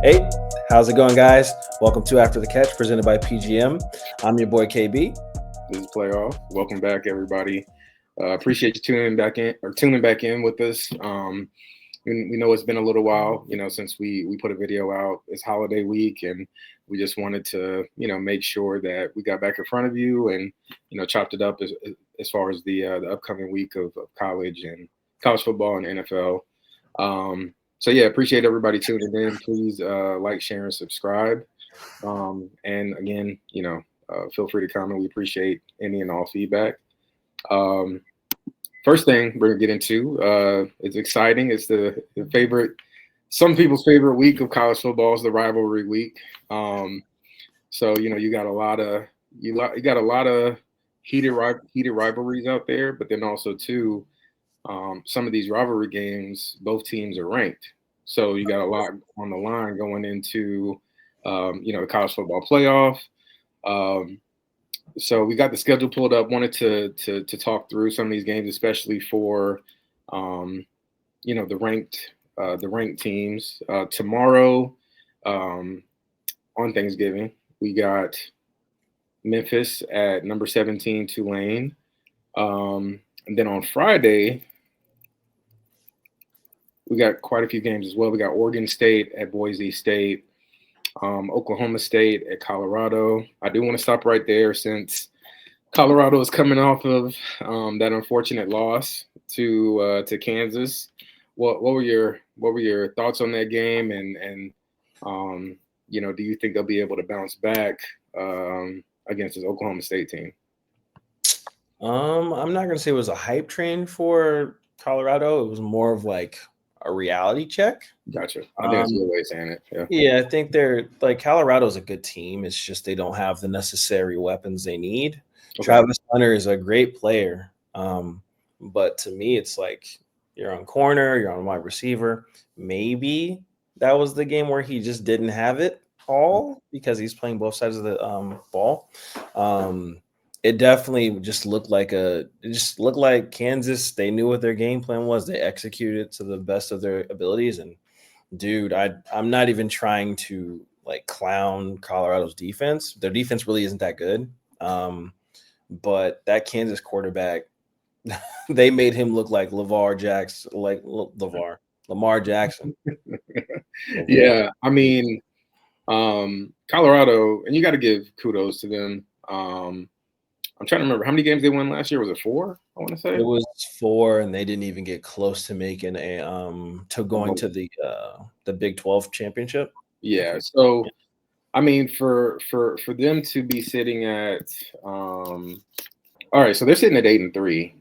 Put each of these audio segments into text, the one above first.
Hey, how's it going, guys? Welcome to After the Catch, presented by PGM. I'm your boy KB. This is Playoff. Welcome back, everybody. Appreciate you tuning back in with us. We know it's been a little while, since we put a video out. It's holiday week, and we just wanted to, make sure that we got back in front of you and, chopped it up as far as the upcoming week of college football and NFL. So yeah, appreciate everybody tuning in. Please like, share, and subscribe. And again, feel free to comment. We appreciate any and all feedback. First thing we're gonna get into, it's exciting. It's the some people's favorite week of college football is the rivalry week. So you got a lot of heated rivalries out there, but then also too, some of these rivalry games, both teams are ranked. So you got a lot on the line going into the college football playoff. So we got the schedule pulled up. Wanted to talk through some of these games, especially for the ranked teams. Tomorrow, on Thanksgiving, we got Memphis at number 17, Tulane. And then on Friday, we got quite a few games as well. We got Oregon State at Boise State. Oklahoma State at Colorado. I do want to stop right there since Colorado is coming off of that unfortunate loss to Kansas. What were your thoughts on that game? And do you think they'll be able to bounce back against this Oklahoma State team? I'm not gonna say it was a hype train for Colorado. It was more of like a reality check. Gotcha. I think that's a good way of saying it. Yeah, I think they're like Colorado's a good team. It's just they don't have the necessary weapons they need. Okay. Travis Hunter is a great player. But to me, it's like you're on corner, you're on wide receiver. Maybe that was the game where he just didn't have it all because he's playing both sides of the ball. It definitely just looked like Kansas. They knew what their game plan was. They executed to the best of their abilities. And dude, I'm not even trying to like clown Colorado's defense. Their defense really isn't that good. But that Kansas quarterback, they made him look like Lamar Jackson. Yeah, I mean, Colorado, and you got to give kudos to them. I'm trying to remember how many games they won last year. Was it 4? I want to say it was 4, and they didn't even get close to making going to the Big 12 championship. Yeah. So, I mean, for them to be sitting at, all right, so they're sitting at 8-3.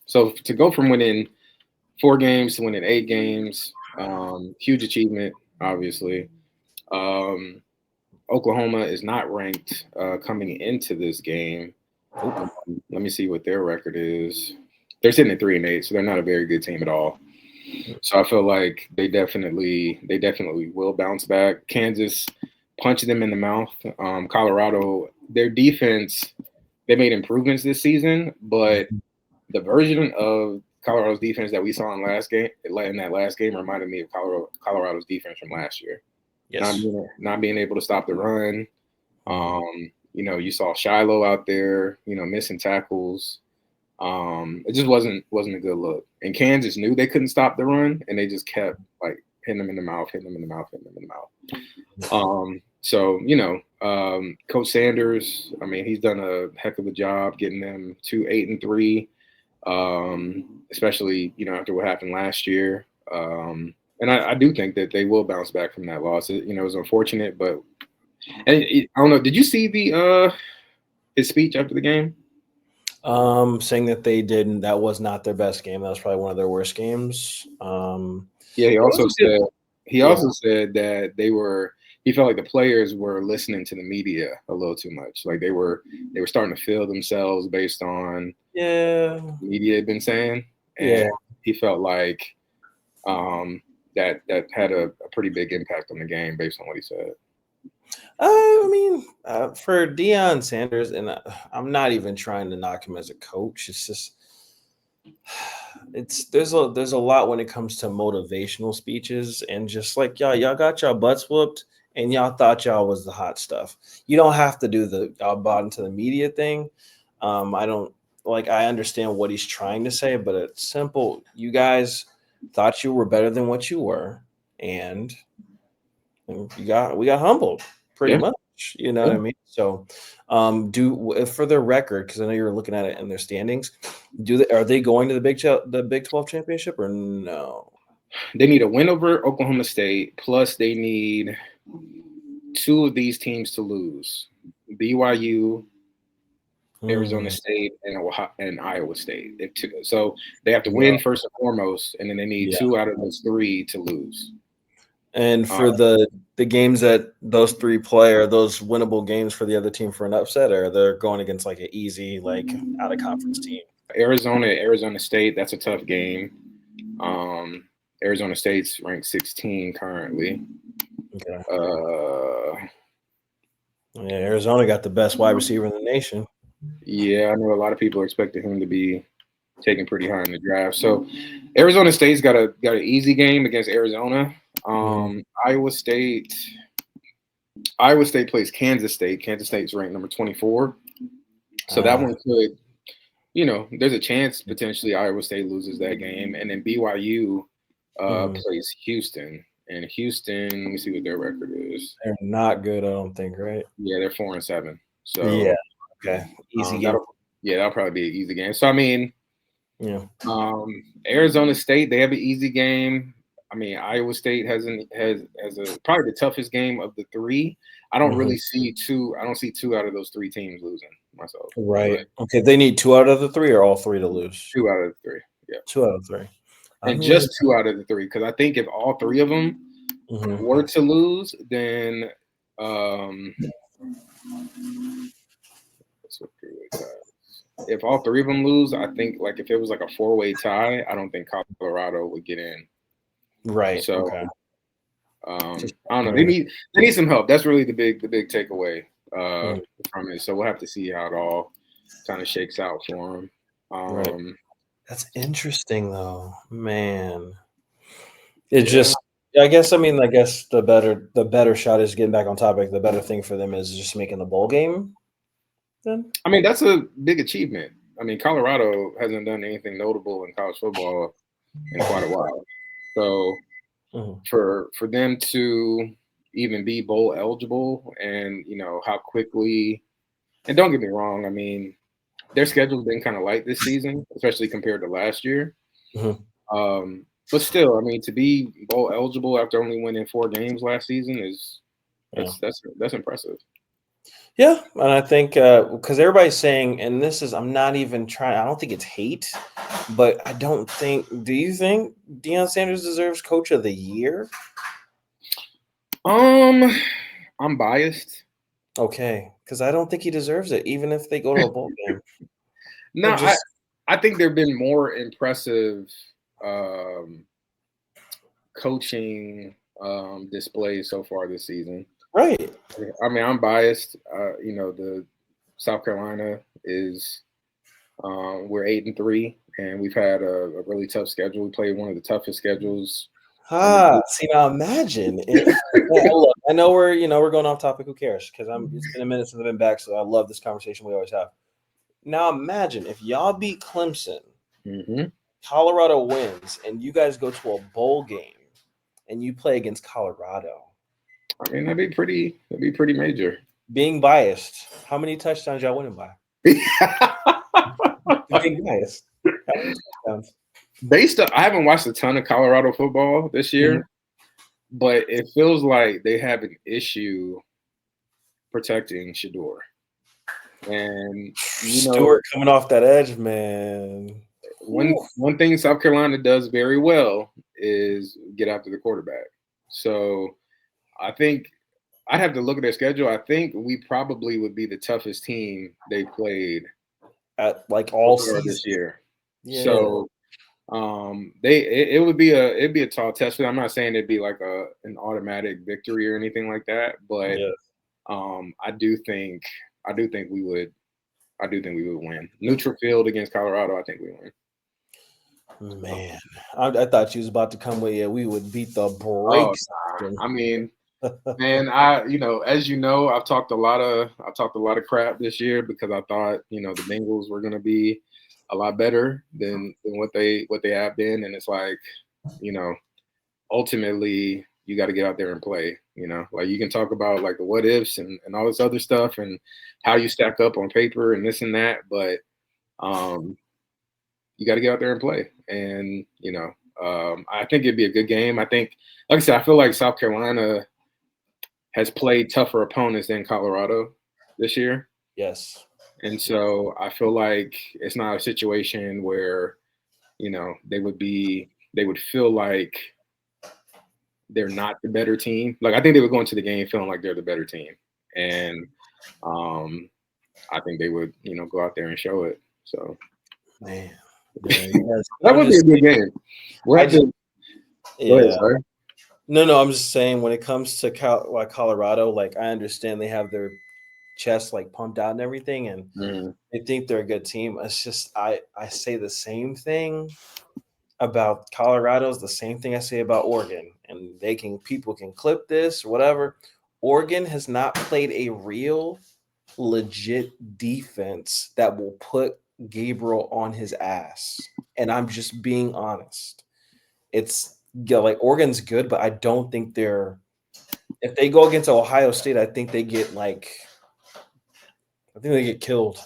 So to go from winning 4 games to winning 8 games, huge achievement, obviously. Oklahoma is not ranked coming into this game. Let me see what their record is. They're sitting at 3-8, so they're not a very good team at all. So I feel like they definitely will bounce back. Kansas punched them in the mouth. Colorado, their defense, they made improvements this season, but the version of Colorado's defense that we saw in that last game reminded me of Colorado's defense from last year. Yes. Not being able to stop the run. You saw Shiloh out there, missing tackles. It just wasn't a good look. And Kansas knew they couldn't stop the run, and they just kept like hitting them in the mouth. So Coach Sanders, I mean, he's done a heck of a job getting them to 8-3, especially after what happened last year. And I do think that they will bounce back from that loss. It was unfortunate, but I don't know. Did you see his speech after the game? Saying that that was not their best game. That was probably one of their worst games. Yeah, he also said that he felt like the players were listening to the media a little too much. Like they were starting to feel themselves based on the media had been saying. And he felt like that had a pretty big impact on the game based on what he said. I mean, for Deion Sanders, and I'm not even trying to knock him as a coach. It's just There's a lot when it comes to motivational speeches and just like y'all got y'all butts whooped and y'all thought y'all was the hot stuff. You don't have to do the y'all bought into the media thing. I don't like I understand what he's trying to say, but it's simple. You guys thought you were better than what you were, and we got humbled pretty Yeah, much. You know what yeah. I mean? So, for the record, because I know you're looking at it in their standings, are they going to the Big 12 championship or no? They need a win over Oklahoma State, plus they need two of these teams to lose: BYU, Arizona Hmm. State, and Iowa State. So they have to Yeah, win first and foremost, and then they need yeah. two out of those three to lose. And Uh, for the games that those three play, are those winnable games for the other team for an upset, or they're going against like an easy like out of conference team? Arizona State, that's a tough game. Um, Arizona State's ranked 16 currently. Okay. Uh, Yeah, Arizona got the best wide receiver in the nation. yeah, I know a lot of people expected him to be taken pretty high in the draft. So Arizona State's got an easy game against Arizona. Mhm. Iowa State. Iowa State plays Kansas State. Kansas State's ranked number 24. So that Ah, one could, there's a chance potentially Iowa State loses that game. And then BYU mhm. plays Houston. And Houston, let me see what their record is. They're not good, I don't think, right? Yeah, they're 4-7. Yeah. So Okay. Easy game. that'll probably be an easy game. So I mean, Yeah. Arizona State, they have an easy game. I mean, Iowa State has a probably the toughest game of the three. I don't Mhm. really see two. I don't see two out of those three teams losing myself. Right. But Okay. They need two out of the three or all three to lose? two out of the three, yeah, Two out of three. I and mean, just two out of the three because I think if all three of them mhm. were to lose, then um, what's what three-way tie? If all three of them lose, I think like if it was like a four-way tie, I don't think Colorado would get in. Right. So Okay. Just I don't know. wondering. They need some help. That's really the big takeaway Mhm. from it. So we'll have to see how it all kind of shakes out for them. Right. That's interesting, though, man. It Yeah, just, I guess the better shot is getting back on topic. The better thing for them is just making the bowl game. Then. I mean that's a big achievement. I mean Colorado hasn't done anything notable in college football in quite a while. So Mhm. for them to even be bowl eligible and how quickly, and don't get me wrong, I mean their schedule's been kind of light this season, especially compared to last year. Mhm. But still, I mean, to be bowl eligible after only winning 4 games last season is Yeah. that's impressive. Yeah, and I think because everybody's saying, and this is, I'm not even trying. I don't think it's hate, but I don't think. Do you think Deion Sanders deserves Coach of the Year? Um, I'm biased. Okay, because I don't think he deserves it, even if they go to a bowl game. No, It just I think there've been more impressive um, coaching displays so far this season. right. I mean, I'm biased. The South Carolina is we're 8-3, and we've had a really tough schedule. We played one of the toughest schedules in the. See now, imagine if. Well, look, I know we're going off topic. Who cares? Because It's been a minute since I've been back, so I love this conversation we always have. Now imagine if y'all beat Clemson, Mhm. Colorado wins, and you guys go to a bowl game, and you play against Colorado. I mean, that'd be pretty major. Being biased, how many touchdowns y'all winning by? Being biased, how many touchdowns? Based on, I haven't watched a ton of Colorado football this Mhm. year, but it feels like they have an issue protecting Shador. And Stewart coming off that edge, man. one Whew. one thing South Carolina does very well is get after the quarterback. So I think I'd have to look at their schedule. I think we probably would be the toughest team they played At like so all far season. this year. Yeah. So it would be a tall test. I'm not saying it'd be like an automatic victory or anything like that, but Yeah. I do think we would win. Neutral field against Colorado, I think we win. Man, I thought you was about to come with, yeah, we would beat the Oh, brakes off nah. them. I mean, man, as I've talked a lot of crap this year because I thought, the Bengals were gonna be a lot better than what they have been, and it's like, you know, ultimately you got to get out there and play. Like you can talk about like the what ifs and all this other stuff and how you stack up on paper and this and that, but um, you got to get out there and play. And I think it'd be a good game. I think, like I said, I feel like South Carolina has played tougher opponents than Colorado this year. Yes. And so I feel like it's not a situation where, they would feel like they're not the better team. Like I think they would go into the game feeling like they're the better team. And I think they would, go out there and show it. So Man. Yeah, yes. that would be a good game. We'll I have just, to go ahead, yeah. sorry. No, I'm just saying when it comes to Colorado, like I understand they have their chest like pumped out and everything, and Mhm. they think they're a good team. It's just I say the same thing about Colorado's the same thing I say about Oregon, and people can clip this or whatever. Oregon has not played a real legit defense that will put Gabriel on his ass. And I'm just being honest. It's yeah, like Oregon's good, but I don't think they're if they go against Ohio State, I think they get killed.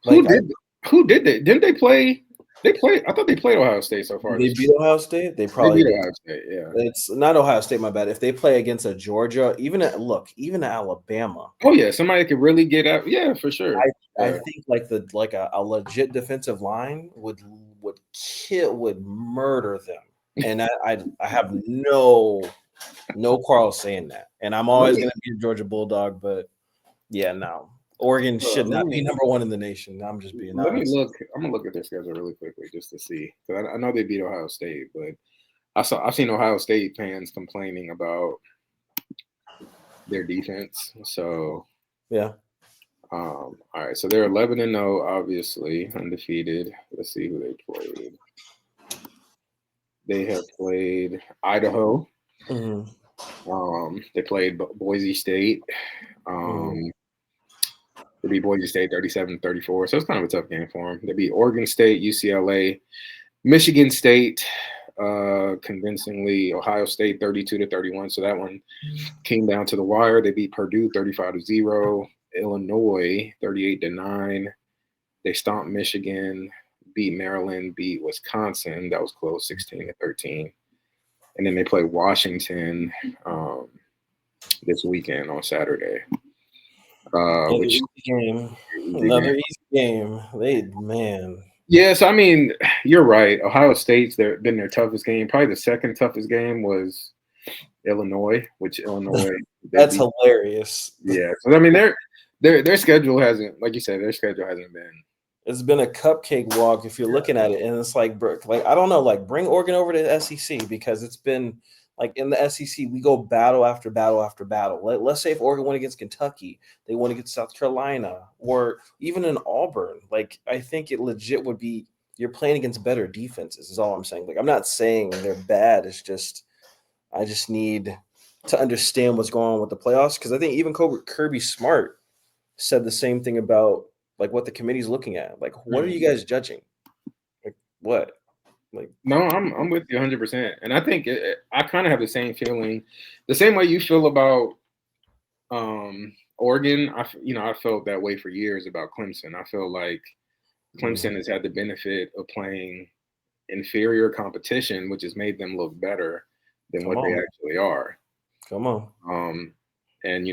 Who Like I did who did they? Didn't they play? They played. I thought they played Ohio State so far they this beat year. Ohio State, they They probably beat did. Ohio State. Yeah. It's not Ohio State, my bad. If they play against a Georgia, even at Alabama, Oh yeah, somebody could really get out. Yeah, for sure. I Yeah. think like a legit defensive line would murder them. And I have no quarrel saying that. And I'm Let always me gonna be a Georgia Bulldog, but yeah, no. Oregon should let not be me number one in the nation. I'm just being let me honest. look. I'm gonna look at their schedule really quickly just to see because I know they beat Ohio State, but I've seen Ohio State fans complaining about their defense. So Yeah. all right, so they're 11-0, obviously undefeated. Let's see who they played. They have played Idaho. Hmm. They played Boise State. Hmm. Um, they beat Boise State 37-34, so it's kind of a tough game for them. They beat Oregon State, UCLA, Michigan State, convincingly. Ohio State 32-31, so that one came down to the wire. They beat Purdue 35-0. Illinois 38-9. They stomped Michigan, beat Maryland, beat Wisconsin. That was close, 16-13. And then they play Washington this weekend on Saturday, Another which easy game. easy game. Another easy game. Man. Yes, I mean you're right. Ohio State's been their toughest game. Probably the second toughest game was Illinois, which Illinois they That's beat. hilarious. Yeah, so I mean their schedule hasn't, like you said, their schedule hasn't been. It's been a cupcake walk if you're looking at it, and it's like, I don't know, like bring Oregon over to the SEC because it's been like in the SEC we go battle after battle after battle. Let's say if Oregon won against Kentucky, they won against South Carolina, or even in Auburn. Like I think it legit would be you're playing against better defenses. Is all I'm saying. Like I'm not saying they're bad. It's just I just need to understand what's going on with the playoffs because I think even Kirby Smart said the same thing about like what the committee's looking at. Like, what are you guys judging? Like, what? Like, No, I'm with you 100%, and I think I kind of have the same feeling, the same way you feel about Oregon. I felt that way for years about Clemson. I feel like Clemson has had the benefit of playing inferior competition, which has made them look better than come what they on, actually are. come on. Um, and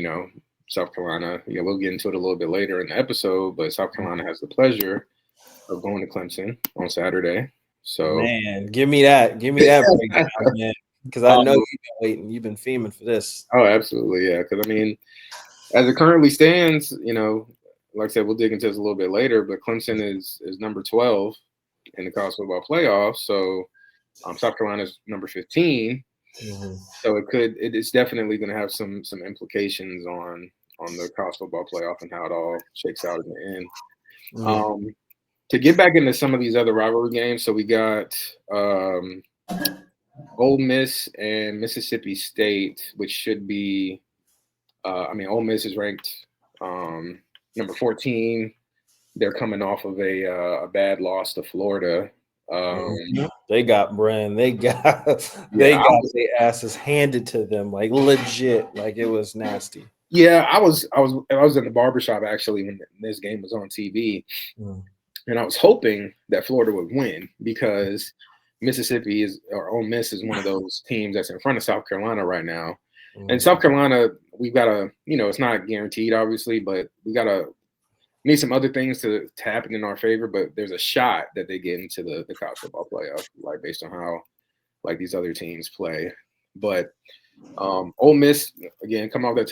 South Carolina, we'll get into it a little bit later in the episode, but South Carolina has the pleasure of going to Clemson on Saturday. So, Man, give me that breakdown, man, because I know um, you've been waiting, you've been fiending for this. oh, absolutely, yeah. Because I mean, as it currently stands, like I said, we'll dig into this a little bit later, but Clemson is number 12 in the college football playoffs. So South Carolina's number 15. Mhm. So it's definitely going to have some implications on the college football playoff and how it all shakes out in the end. Mhm. Um, To get back into some of these other rivalry games, so we got Ole Miss and Mississippi State, which should be, Ole Miss is ranked number 14. They're coming off of a bad loss to Florida. They got Bren. They got their asses handed to them, like legit, like it was nasty. Yeah, I was in the barbershop actually when this game was on TV, and I was hoping that Florida would win because Mississippi Ole Miss is one of those teams that's in front of South Carolina right now. And South Carolina, we've got to, it's not guaranteed, obviously, but we got to need some other things to happen in our favor. But there's a shot that they get into the college football playoff, like based on how like these other teams play. But Ole Miss again come off that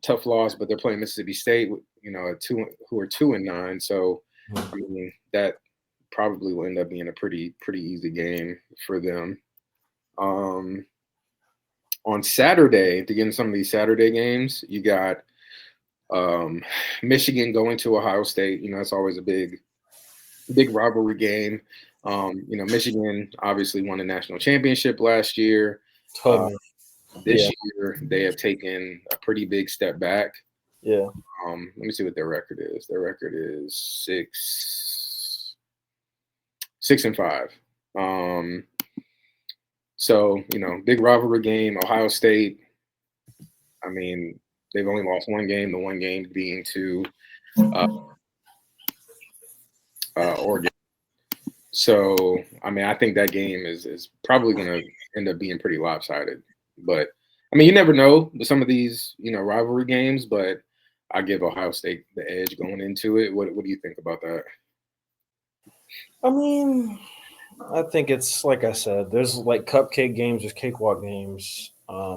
tough loss, but they're playing Mississippi State, who are 2-9. So I mean that probably will end up being a pretty easy game for them. On Saturday, to get in some of these Saturday games, you got Michigan going to Ohio State. It's always a big rivalry game. Michigan obviously won the national championship last year. This year they have taken a pretty big step back. Yeah. Let me see what their record is. Their record is 6-5. So, big rivalry game. Ohio State, I mean, they've only lost one game, the one game being to Oregon. So, I mean, I think that game is probably going to end up being pretty lopsided. But, I mean, you never know with some of these, rivalry games, but I give Ohio State the edge going into it. What do you think about that? I mean, I think it's like I said, there's like cupcake games, there's cakewalk games. I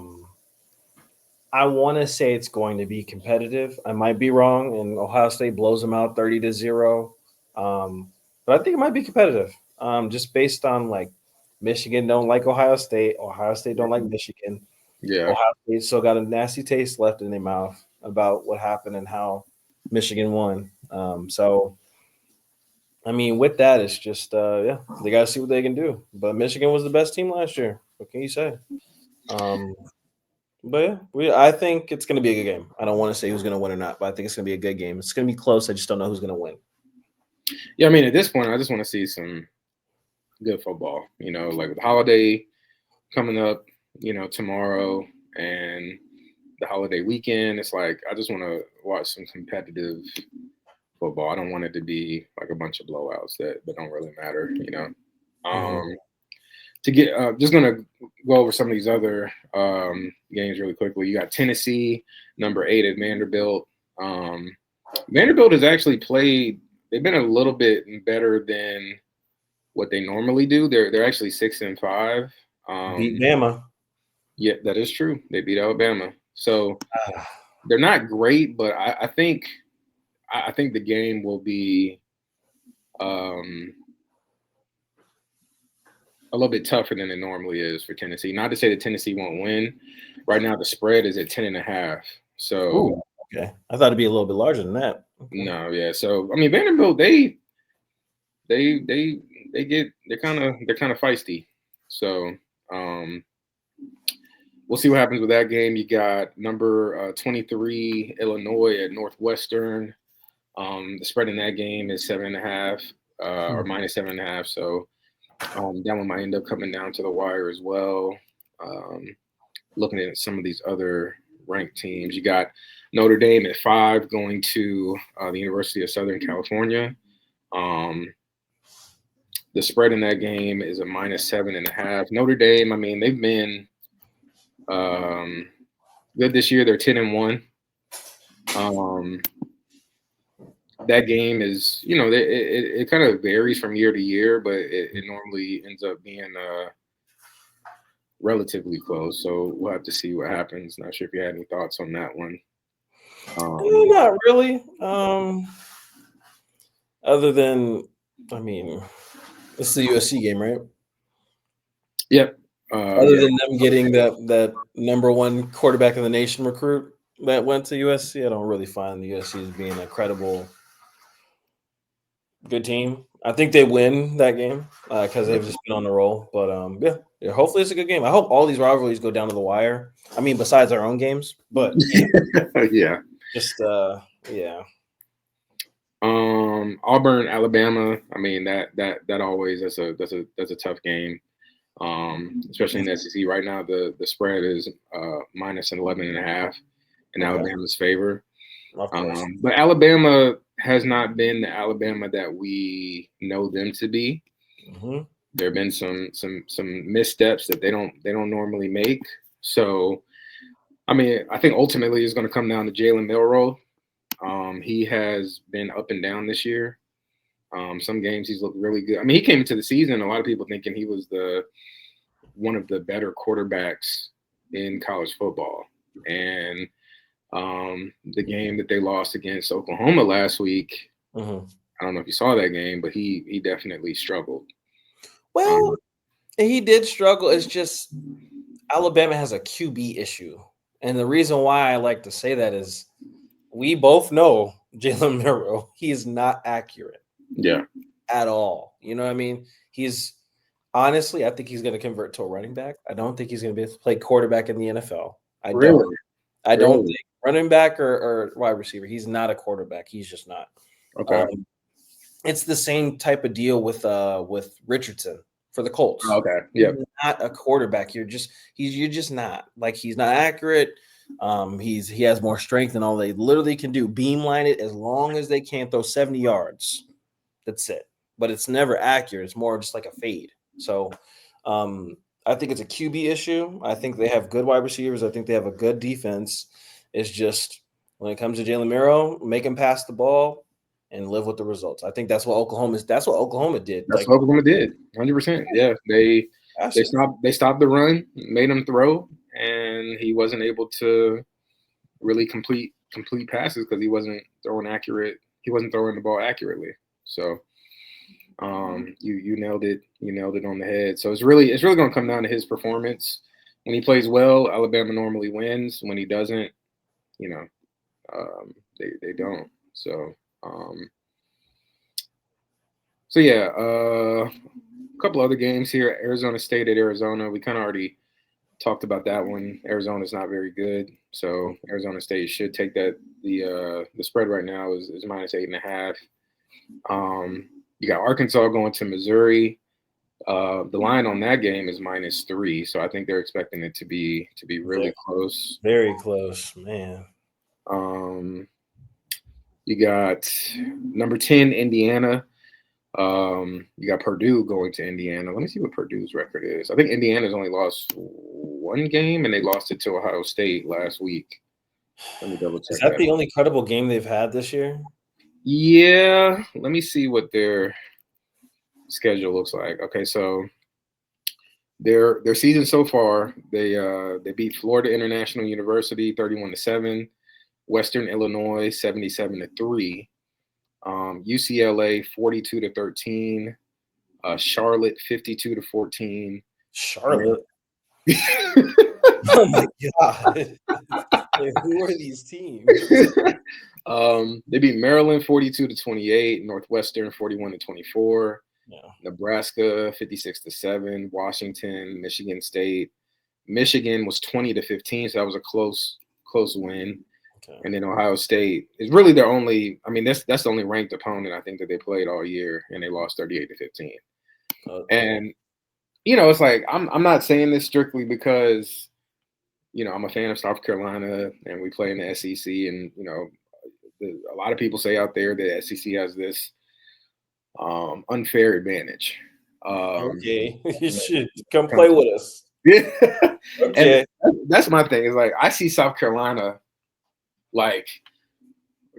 want to say it's going to be competitive. I might be wrong, and Ohio State blows them out 30-0. But I think it might be competitive, just based on like Michigan don't like Ohio State. Ohio State don't like Michigan. Yeah. Ohio State still got a nasty taste left in their mouth about what happened and how Michigan won. So, I mean, with that, it's just, they got to see what they can do. But Michigan was the best team last year. What can you say? But yeah, I think it's going to be a good game. I don't want to say who's going to win or not, but I think it's going to be a good game. It's going to be close. I just don't know who's going to win. Yeah, I mean, at this point, I just want to see some good football. Like with the holiday coming up, tomorrow and the holiday weekend, it's like I just want to watch some competitive football. I don't want it to be like a bunch of blowouts that don't really matter. To get just gonna go over some of these other games really quickly. You got Tennessee, number 8 at Vanderbilt. Vanderbilt has actually played. They've been a little bit better than what they normally do. They're actually 6-5. Beat Bama. Yeah, that is true. They beat Alabama. So they're not great, but I think the game will be a little bit tougher than it normally is for Tennessee. Not to say that Tennessee won't win. Right now, the spread is at 10.5. So okay, I thought it'd be a little bit larger than that. Okay. No, yeah. So I mean, Vanderbilt, they're kind of feisty. So we'll see what happens with that game. You got number 23 Illinois at Northwestern. The spread in that game is 7.5 or minus 7.5. So that one might end up coming down to the wire as well. Looking at some of these other ranked teams, you got Notre Dame at 5 going to the University of Southern California. The spread in that game is a minus 7.5. Notre Dame, I mean, they've been good this year. They're 10-1. That game is, it kind of varies from year to year, but it normally ends up being relatively close. So we'll have to see what happens. Not sure if you had any thoughts on that one. Not really. Other than, I mean, this is the USC game, right? Yep. Other than them getting that number 1 quarterback in the nation recruit that went to USC, I don't really find the USC as being a credible Good team. I think they win that game because they've just been on the roll. But yeah, hopefully it's a good game. I hope all these rivalries go down to the wire. I mean, besides our own games, but Yeah. just yeah. Auburn, Alabama. I mean that always that's a tough game. Especially in the SEC right now, the spread is minus 11.5 in Okay. Alabama's favor. Of course. But Alabama has not been the Alabama that we know them to be. Mm-hmm. There have been some missteps that they don't normally make. So, I mean, I think ultimately it's going to come down to Jalen Milroe. He has been up and down this year. Some games he's looked really good. I mean, he came into the season, a lot of people thinking he was one of the better quarterbacks in college football. And the game that they lost against Oklahoma last week, Mm-hmm. I don't know if you saw that game, but he definitely struggled. Well, he did struggle. It's just Alabama has a QB issue. And the reason why I like to say that is we both know Jalen Milroe, he is not accurate Yeah. at all. You know what I mean? He's honestly, I think he's going to convert to a running back. I don't think he's going to be able to play quarterback in the NFL. I don't. Really? I don't Really? think running back or wide receiver. He's not a quarterback. He's just not. Okay. It's the same type of deal with Richardson for the Colts. Okay. Yeah. He's not a quarterback. You're just not. Like he's not accurate. He has more strength than all they literally can do. Beamline it as long as they can throw 70 yards. That's it. But it's never accurate. It's more just like a fade. So I think it's a QB issue. I think they have good wide receivers. I think they have a good defense. It's just when it comes to Jalen Milroe, make him pass the ball and live with the results. I think that's what Oklahoma is. That's what Oklahoma did. That's what Oklahoma did. 100%. Yeah. They stopped the run, made him throw, and he wasn't able to really complete passes because he wasn't throwing accurate. He wasn't throwing the ball accurately. So you nailed it. You nailed it on the head. So it's really going to come down to his performance. When he plays well, Alabama normally wins. When he doesn't, they don't. So yeah, a couple other games here. Arizona State at Arizona. We kind of already talked about that one. Arizona's not very good, so Arizona State should take that. The spread right now is minus 8.5. You got Arkansas going to Missouri. The line on that game is -3, so I think they're expecting it to be really close. Very close, man. You got number 10 Indiana. You got Purdue going to Indiana. Let me see what Purdue's record is. I think Indiana's only lost one game, and they lost it to Ohio State last week. Let me double check. Is that the only credible game they've had this year? Yeah. Let me see what their schedule looks like. Okay, so their season so far, they beat Florida International University 31-7, Western Illinois 77-3. UCLA 42-13, Charlotte 52-14. Charlotte. Oh my god! Who are these teams? They beat Maryland 42-28, Northwestern 41-24, Nebraska 56-7, Washington, Michigan State. Michigan was 20-15, so that was a close win. Okay. And then Ohio State is really their only. I mean, that's the only ranked opponent I think that they played all year, and they lost 38-15. Okay. And it's like I'm not saying this strictly because I'm a fan of South Carolina and we play in the SEC, and a lot of people say out there that SEC has this unfair advantage. Okay, you should come play with us. Yeah, okay. And that's my thing. Is like I see South Carolina. Like,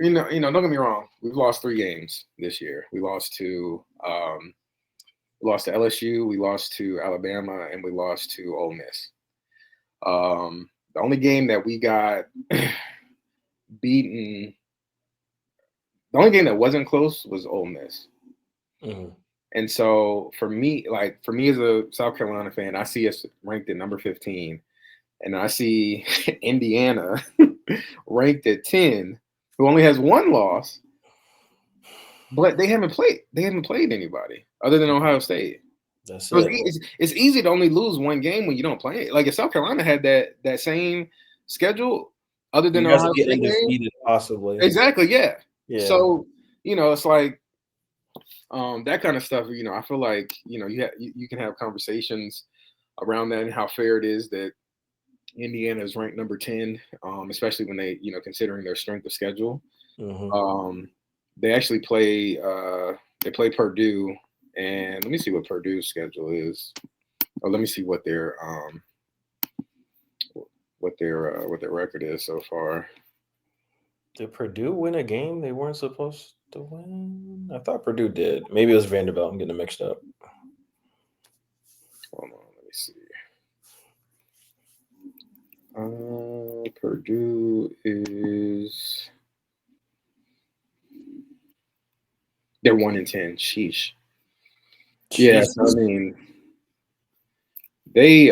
don't get me wrong. We've lost 3 games this year. We lost to LSU, we lost to Alabama, and we lost to Ole Miss. The only game that we got beaten, the only game that wasn't close was Ole Miss. Mm-hmm. And so for me as a South Carolina fan, I see us ranked at number 15, and I see Indiana ranked at 10, who only has 1 loss, but they haven't played. They haven't played anybody other than Ohio State. That's So it. it's easy to only lose one game when you don't play it. Like if South Carolina had that same schedule, other than You the guys Ohio will get State game, undefeated, possibly. exactly, yeah. Yeah. So it's like that kind of stuff. I feel like you can have conversations around that and how fair it is that Indiana is ranked number 10, especially when they considering their strength of schedule. Mm-hmm. They actually play Purdue, and let me see what Purdue's schedule is. Oh, let me see what their record is so far. Did Purdue win a game they weren't supposed to win? I thought Purdue did. Maybe it was Vanderbilt. I'm getting it mixed up. Hold on, let me see. Purdue is they're 1-10. Sheesh. Yeah, Jesus. so, I mean they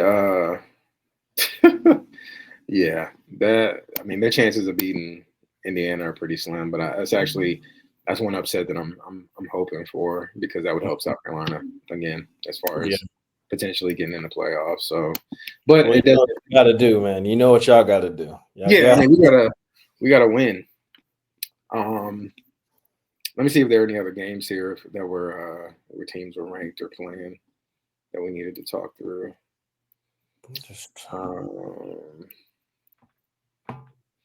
yeah, their chances of beating Indiana are pretty slim, but that's one upset that I'm hoping for because that would help South Carolina again as far Yeah. as potentially getting in the playoffs. So, but Well, you it does. know what you got to do, man. You know what y'all got to do. Y'all Yeah, I got. mean we gotta win. Let me see if there are any other games here that where teams were ranked or playing that we needed to talk through. Just, Um,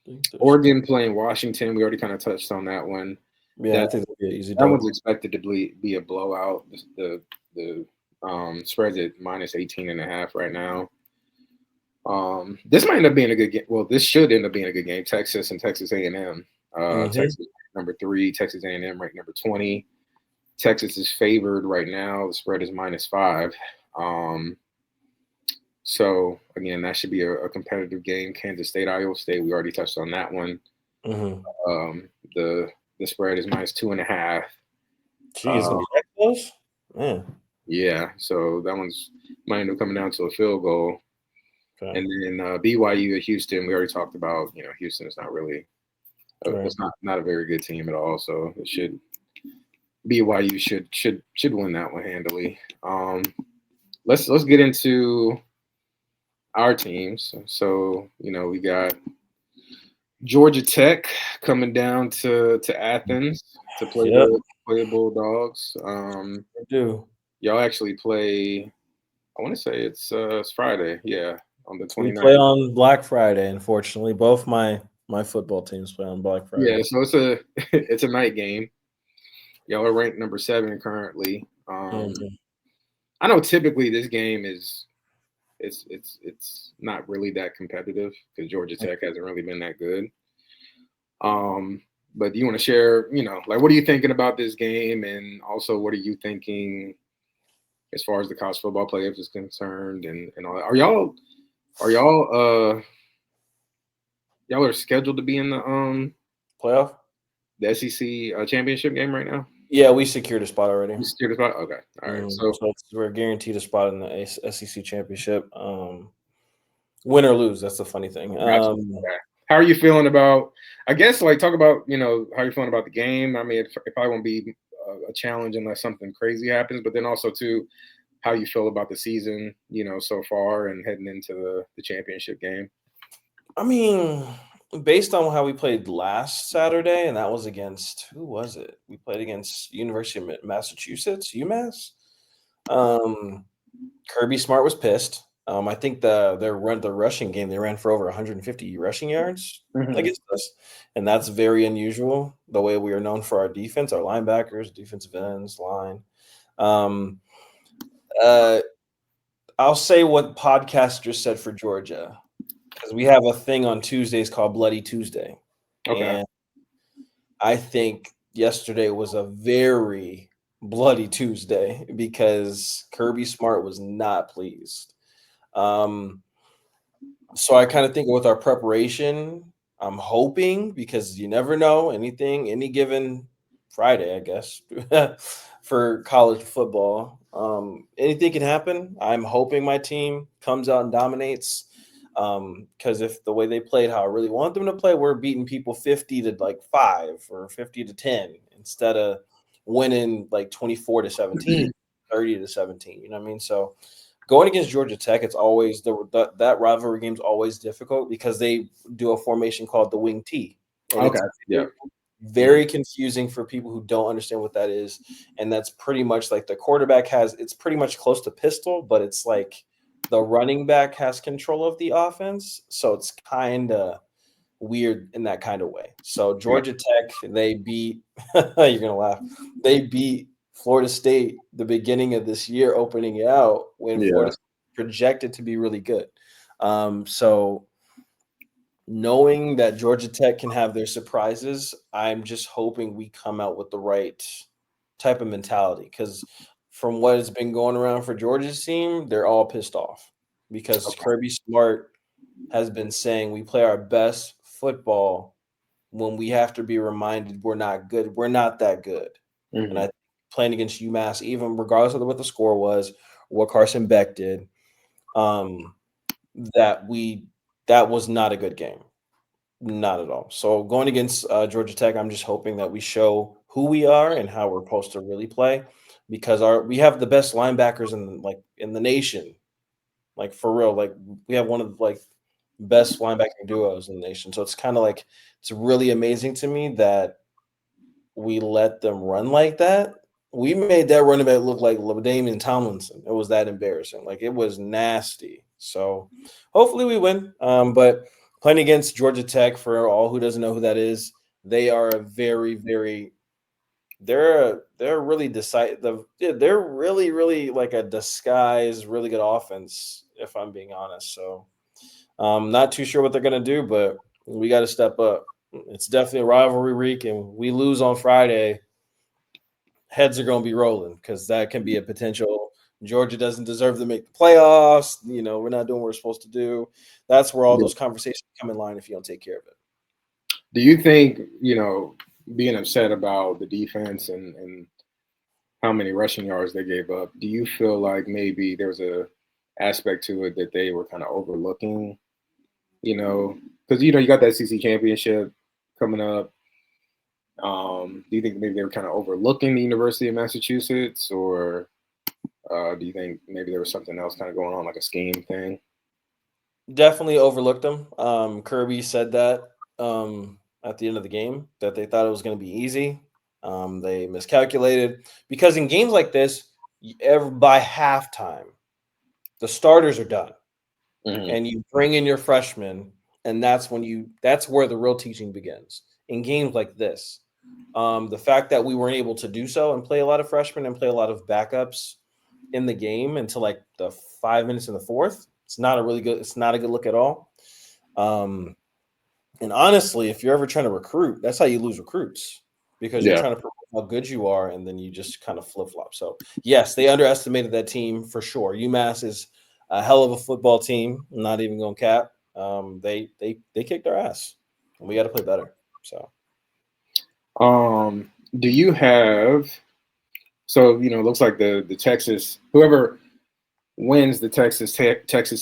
there's- Oregon playing Washington. We already kind of touched on that one. yeah, I That think that'd be an easy that dub. one's expected to be a blowout. The spreads at minus 18.5 right now. This might end up being a good game. Well, this should end up being a good game. Texas and Texas A&M. Mm-hmm. Texas number 3, Texas A&M ranked number 20. Texas is favored right now. The spread is -5. So again, that should be a competitive game. Kansas State, Iowa State. We already touched on that one. Mm-hmm. The spread is -2.5. Geez, it's Uh, gonna be that close. Man. yeah, so that one's might end up coming down to a field goal. Okay. And then BYU at Houston, we already talked about. Houston is not really, Right. it's not a very good team at all. So BYU should win that one handily. Let's get into our teams. So we got Georgia Tech coming down to Athens to play Yep. the Bulldogs. I do. Y'all actually play. I want to say it's Friday. Yeah, on the We play 29th. on Black Friday. Unfortunately, both my football teams play on Black Yeah, Friday. so it's a night game. Y'all are ranked number 7 currently. Mm-hmm. I know typically this game is it's not really that competitive because Georgia Tech hasn't really been that good. But do you want to share, like what are you thinking about this game, and also what are you thinking as far as the college football playoffs is concerned, and all that? Y'all are scheduled to be in Playoff? the SEC championship game right now? Yeah, we secured a spot already. You secured a spot? Okay, all right. So So we're guaranteed a spot in the SEC championship. Win or lose, that's the funny thing. gotcha. Okay. How are you feeling about? I guess like talk about how you're feeling about the game. I mean, it probably won't be a challenge unless something crazy happens. But then also too, how you feel about the season, so far and heading into the championship game. I mean, based on how we played last Saturday, and that was against who was it? We played against University of Massachusetts, UMass. Kirby Smart was pissed. I think the rushing game they ran for over 150 rushing yards Mm-hmm. against us, and that's very unusual. The way we are known for our defense, our linebackers, defensive ends, line. Um, uh, I'll say what podcasters said for Georgia because we have a thing on Tuesdays called Bloody Tuesday, Okay. and I think yesterday was a very bloody Tuesday because Kirby Smart was not pleased. Um, so I kind of think with our preparation, I'm hoping because you never know anything, any given Friday, I guess, for college football. Anything can happen. I'm hoping my team comes out and dominates. Because if the way they played, how I really want them to play, we're beating people 50 to like 5 or 50 to 10 instead of winning like 24-17, 30-17. You know what I mean? So going against Georgia Tech, it's always that rivalry game's always difficult because they do a formation called the wing T, and Okay. it's very confusing for people who don't understand what that is. And that's pretty much like the quarterback it's pretty much close to pistol, but it's like the running back has control of the offense. So it's kind of weird in that kind of way. So Georgia Tech, they beat, you're going to laugh, they beat Florida State the beginning of this year, opening it out when Florida State projected to be really good. So knowing that Georgia Tech can have their surprises, I'm just hoping we come out with the right type of mentality, because from what has been going around for Georgia's team, they're all pissed off because Kirby Smart has been saying we play our best football when we have to be reminded we're not good. We're not that good. And I think playing against UMass, even regardless of what the score was, what Carson Beck did, that was not a good game. Not at all. So going against Georgia Tech, I'm just hoping that we show who we are and how we're supposed to really play, because we have the best linebackers in the nation. Like, for real, like we have one of the like best linebacking duos in the nation. So it's kind of like, it's really amazing to me that we let them run like that. We made that running back look like LaDainian Tomlinson. It was that embarrassing. Like, it was nasty. So hopefully we win. But playing against Georgia Tech, for all who doesn't know who that is, they are a very, very they're really decisive. They're really, really like a disguised, really good offense, if I'm being honest. So not too sure what they're gonna do, but we got to step up. It's definitely a rivalry week, and we lose on Friday, heads are going to be rolling, because that can be a potential. Georgia doesn't deserve to make the playoffs. We're not doing what we're supposed to do. That's where all those conversations come in line if you don't take care of it. Do you think, being upset about the defense and how many rushing yards they gave up, do you feel like maybe there's a aspect to it that they were kind of overlooking, because, you got that SEC championship coming up. Do you think maybe they were kind of overlooking the University of Massachusetts, or do you think maybe there was something else kind of going on, like a scheme thing? Definitely overlooked them. Kirby said that at the end of the game, that they thought it was going to be easy. They miscalculated, because in games like this, by halftime, the starters are done, and you bring in your freshmen, and that's where the real teaching begins. In games like this, the fact that we weren't able to do so and play a lot of freshmen and play a lot of backups in the game until like the 5 minutes in the fourth, it's not a good look at all. And honestly, if you're ever trying to recruit, that's how you lose recruits, because you're trying to prove how good you are, and then you just kind of flip-flop. So yes, they underestimated that team for sure. UMass is a hell of a football team. I'm not even going to cap. They kicked our ass, and we got to play better. So, do you have? So it looks like the Texas, whoever wins the Texas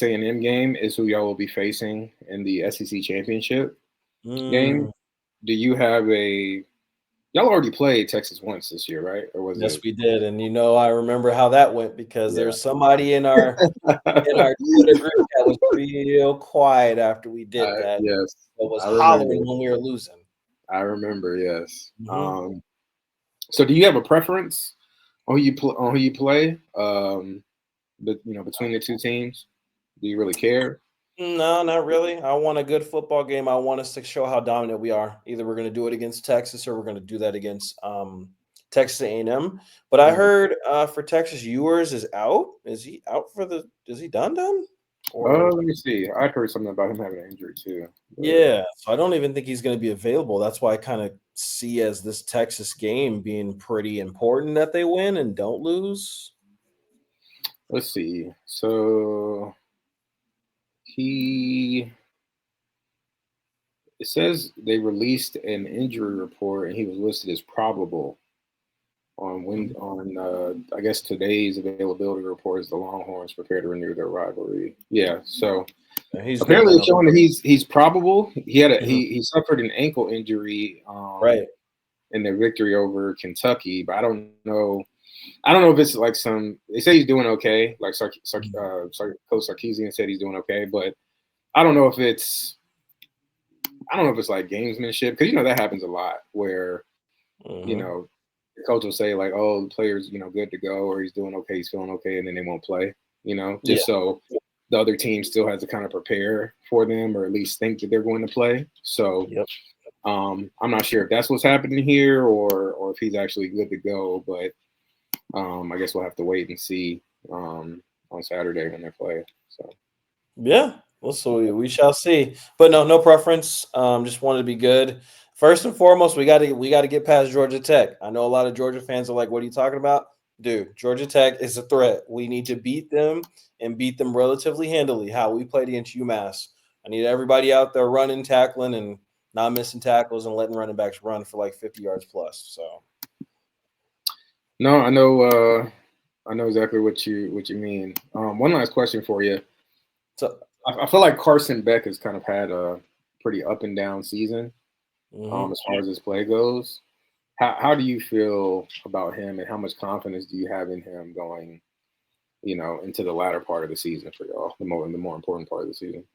A&M game is who y'all will be facing in the SEC championship game. Do you have y'all already played Texas once this year, right? Or was yes, we did, and I remember how that went, because there's somebody in our Twitter group that was real quiet after we did that. Yes, it was hollering when we were losing. I remember, yes. So do you have a preference on who you play? But between the two teams, do you really care? No, not really. I want a good football game. I want us to show how dominant we are. Either we're going to do it against Texas, or we're going to do that against Texas A&M. But I heard for Texas, Ewers is out. Is he out is he done? Or let me see. I heard something about him having an injury too. Yeah, so I don't even think he's going to be available. That's why I kind of see as this Texas game being pretty important that they win and don't lose. Let's see. So it says they released an injury report, and he was listed as probable on I guess today's availability report is the Longhorns prepare to renew their rivalry. Yeah, so apparently showing that he's probable. He had he suffered an ankle injury right in their victory over Kentucky, but I don't know. I don't know if it's like some. They say he's doing okay. Like Coach Sarkisian said he's doing okay, but I don't know if it's. I don't know if it's like gamesmanship because that happens a lot where the coach will say like, "Oh, the player's good to go," or he's doing okay, he's feeling okay, and then they won't play. Just so the other team still has to kind of prepare for them or at least think that they're going to play. So I'm not sure if that's what's happening here or if he's actually good to go, but I guess we'll have to wait and see on Saturday when they play. So Yeah, well, so we shall see. But no preference. Just wanted to be good. First and foremost, we gotta get past Georgia Tech. I know a lot of Georgia fans are like, "What are you talking about?" Dude, Georgia Tech is a threat. We need to beat them and beat them relatively handily. How we played against UMass. I need everybody out there running, tackling, and not missing tackles and letting running backs run for like 50 yards plus. So no, I know exactly what you mean. One last question for you. so I feel like Carson Beck has kind of had a pretty up and down season mhm. as far as his play goes. How do you feel about him, and how much confidence do you have in him going, into the latter part of the season for y'all, the more important part of the season?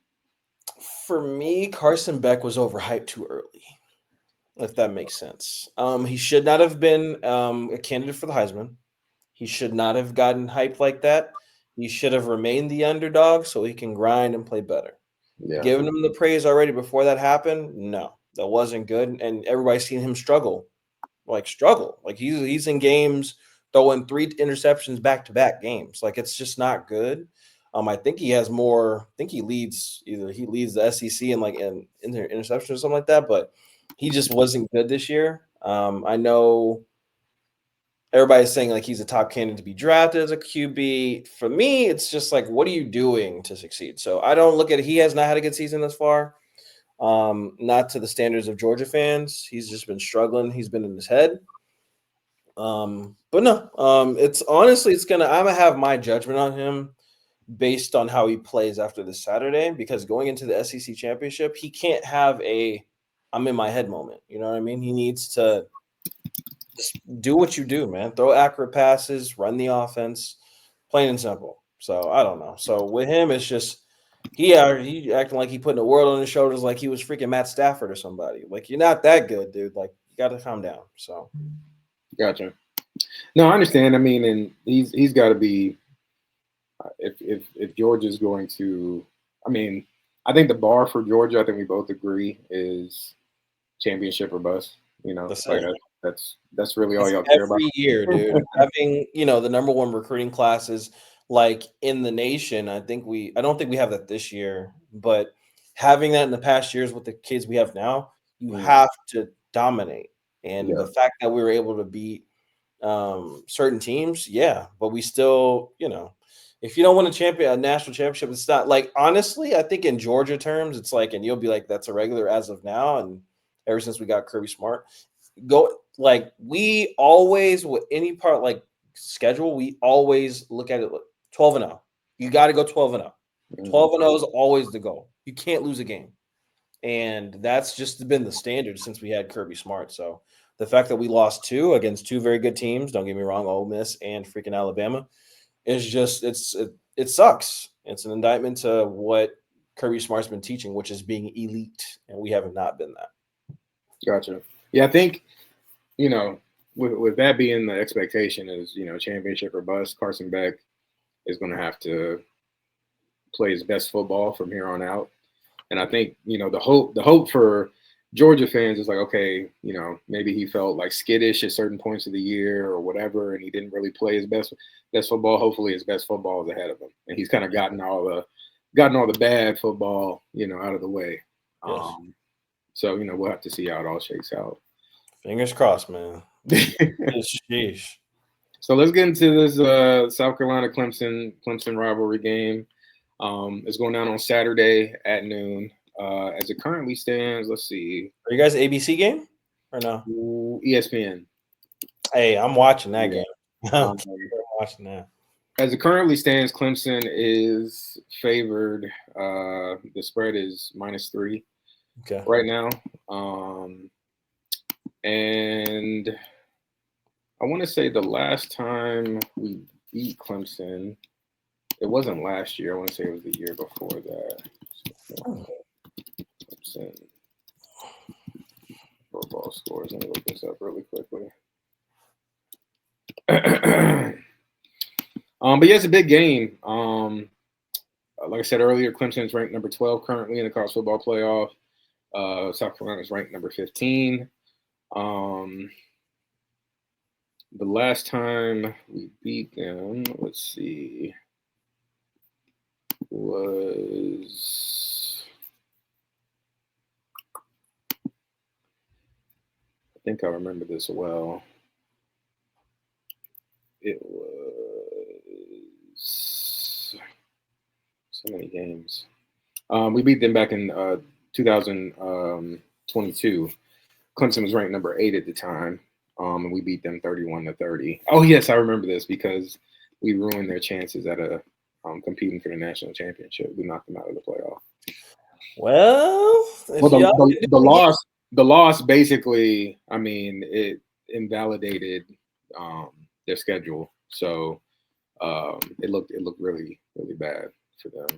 For me, Carson Beck was overhyped too early, if that makes sense. He should not have been a candidate for the Heisman. He should not have gotten hyped like that. He should have remained the underdog so he can grind and play better. Yeah, Giving him the praise already before that happened, no, that wasn't good. And everybody's seen him struggle, struggle. Like he's in games throwing 3 interceptions back to back games. Like it's just not good. I think he has more. I think he leads the SEC in in interceptions or something like that. But he just wasn't good this year. I know everybody's saying like he's a top candidate to be drafted as a QB. For me, it's just like, what are you doing to succeed? So I don't look at it. He has not had a good season thus far. Not to the standards of Georgia fans. He's just been struggling. He's been in his head. But no, it's honestly, I'm gonna have my judgment on him based on how he plays after this Saturday, because going into the SEC championship, he can't have I'm in my head moment. You know what I mean? He needs to just do what you do, man. Throw accurate passes, run the offense, plain and simple. So I don't know. So with him, it's just he acting like he putting the world on his shoulders, like he was freaking Matt Stafford or somebody. Like you're not that good, dude. Like you got to calm down. So gotcha. No, I understand. I mean, and he's got to be if Georgia's going to. I mean, I think the bar for Georgia, I think we both agree, is championship or bust. that's Like it. that's really all It's y'all care about. every year, dude. Having, the number one recruiting classes like in the nation, I don't think we have that this year, but having that in the past years with the kids we have now, you Mm, have to dominate. And yeah, the fact that we were able to beat certain teams, yeah, but we still, if you don't win a national championship, it's not like, honestly, I think in Georgia terms, it's like, and you'll be like, that's a regular as of now. And ever since we got Kirby Smart, go like we always with any part like schedule, we always look at it like 12-0. You got to go 12-0. mm, 12-0 is always the goal. You can't lose a game. And that's just been the standard since we had Kirby Smart. So the fact that we lost 2 against 2 very good teams, don't get me wrong, Ole Miss and freaking Alabama, is just it sucks. It's an indictment to what Kirby Smart's been teaching, which is being elite, and we have not been that. gotcha. Yeah, I think with that being the expectation is championship or bust. Carson Beck is going to have to play his best football from here on out. And I think the hope for Georgia fans is like, okay, maybe he felt like skittish at certain points of the year or whatever, and he didn't really play his best football. Hopefully, his best football is ahead of him, and he's kind of gotten all the bad football out of the way. Yes. So we'll have to see how it all shakes out. Fingers crossed, man. Sheesh. So let's get into this South Carolina Clemson rivalry game. It's going down on Saturday at noon. As it currently stands, let's see. Are you guys ABC game or no? ESPN. Hey, I'm watching that Yeah. game. I'm Um, watching that. as it currently stands, Clemson is favored. The spread is -3 Okay. right now. And And I want to say the last time we beat Clemson, it wasn't last year. I want to say it was the year before that. Clemson football scores. Let me look this up really quickly. But yeah, it's a big game. Like I said earlier, Clemson is ranked number 12 currently in the college football playoff. South Carolina is ranked number 15. The last time we beat them, let's see, was, I think I remember this well. It was so many games. We beat them back in 2022. Clemson was ranked number 8 at the time. And we beat them 31-30. Oh yes, I remember this because we ruined their chances at competing for the national championship. We knocked them out of the playoff. Well, the loss basically, I mean, it invalidated their schedule, so it looked really bad for them.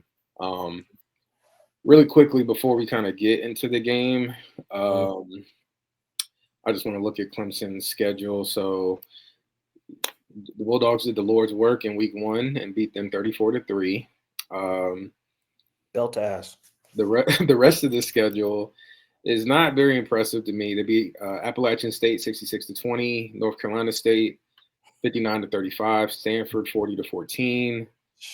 Really quickly before we kind of get into the game. I just want to look at Clemson's schedule. So the Bulldogs did the Lord's work in week 1 and beat them 34-3. Belt ass. The rest of the schedule is not very impressive to me. They beat Appalachian State 66-20, North Carolina State 59-35, Stanford 40-14,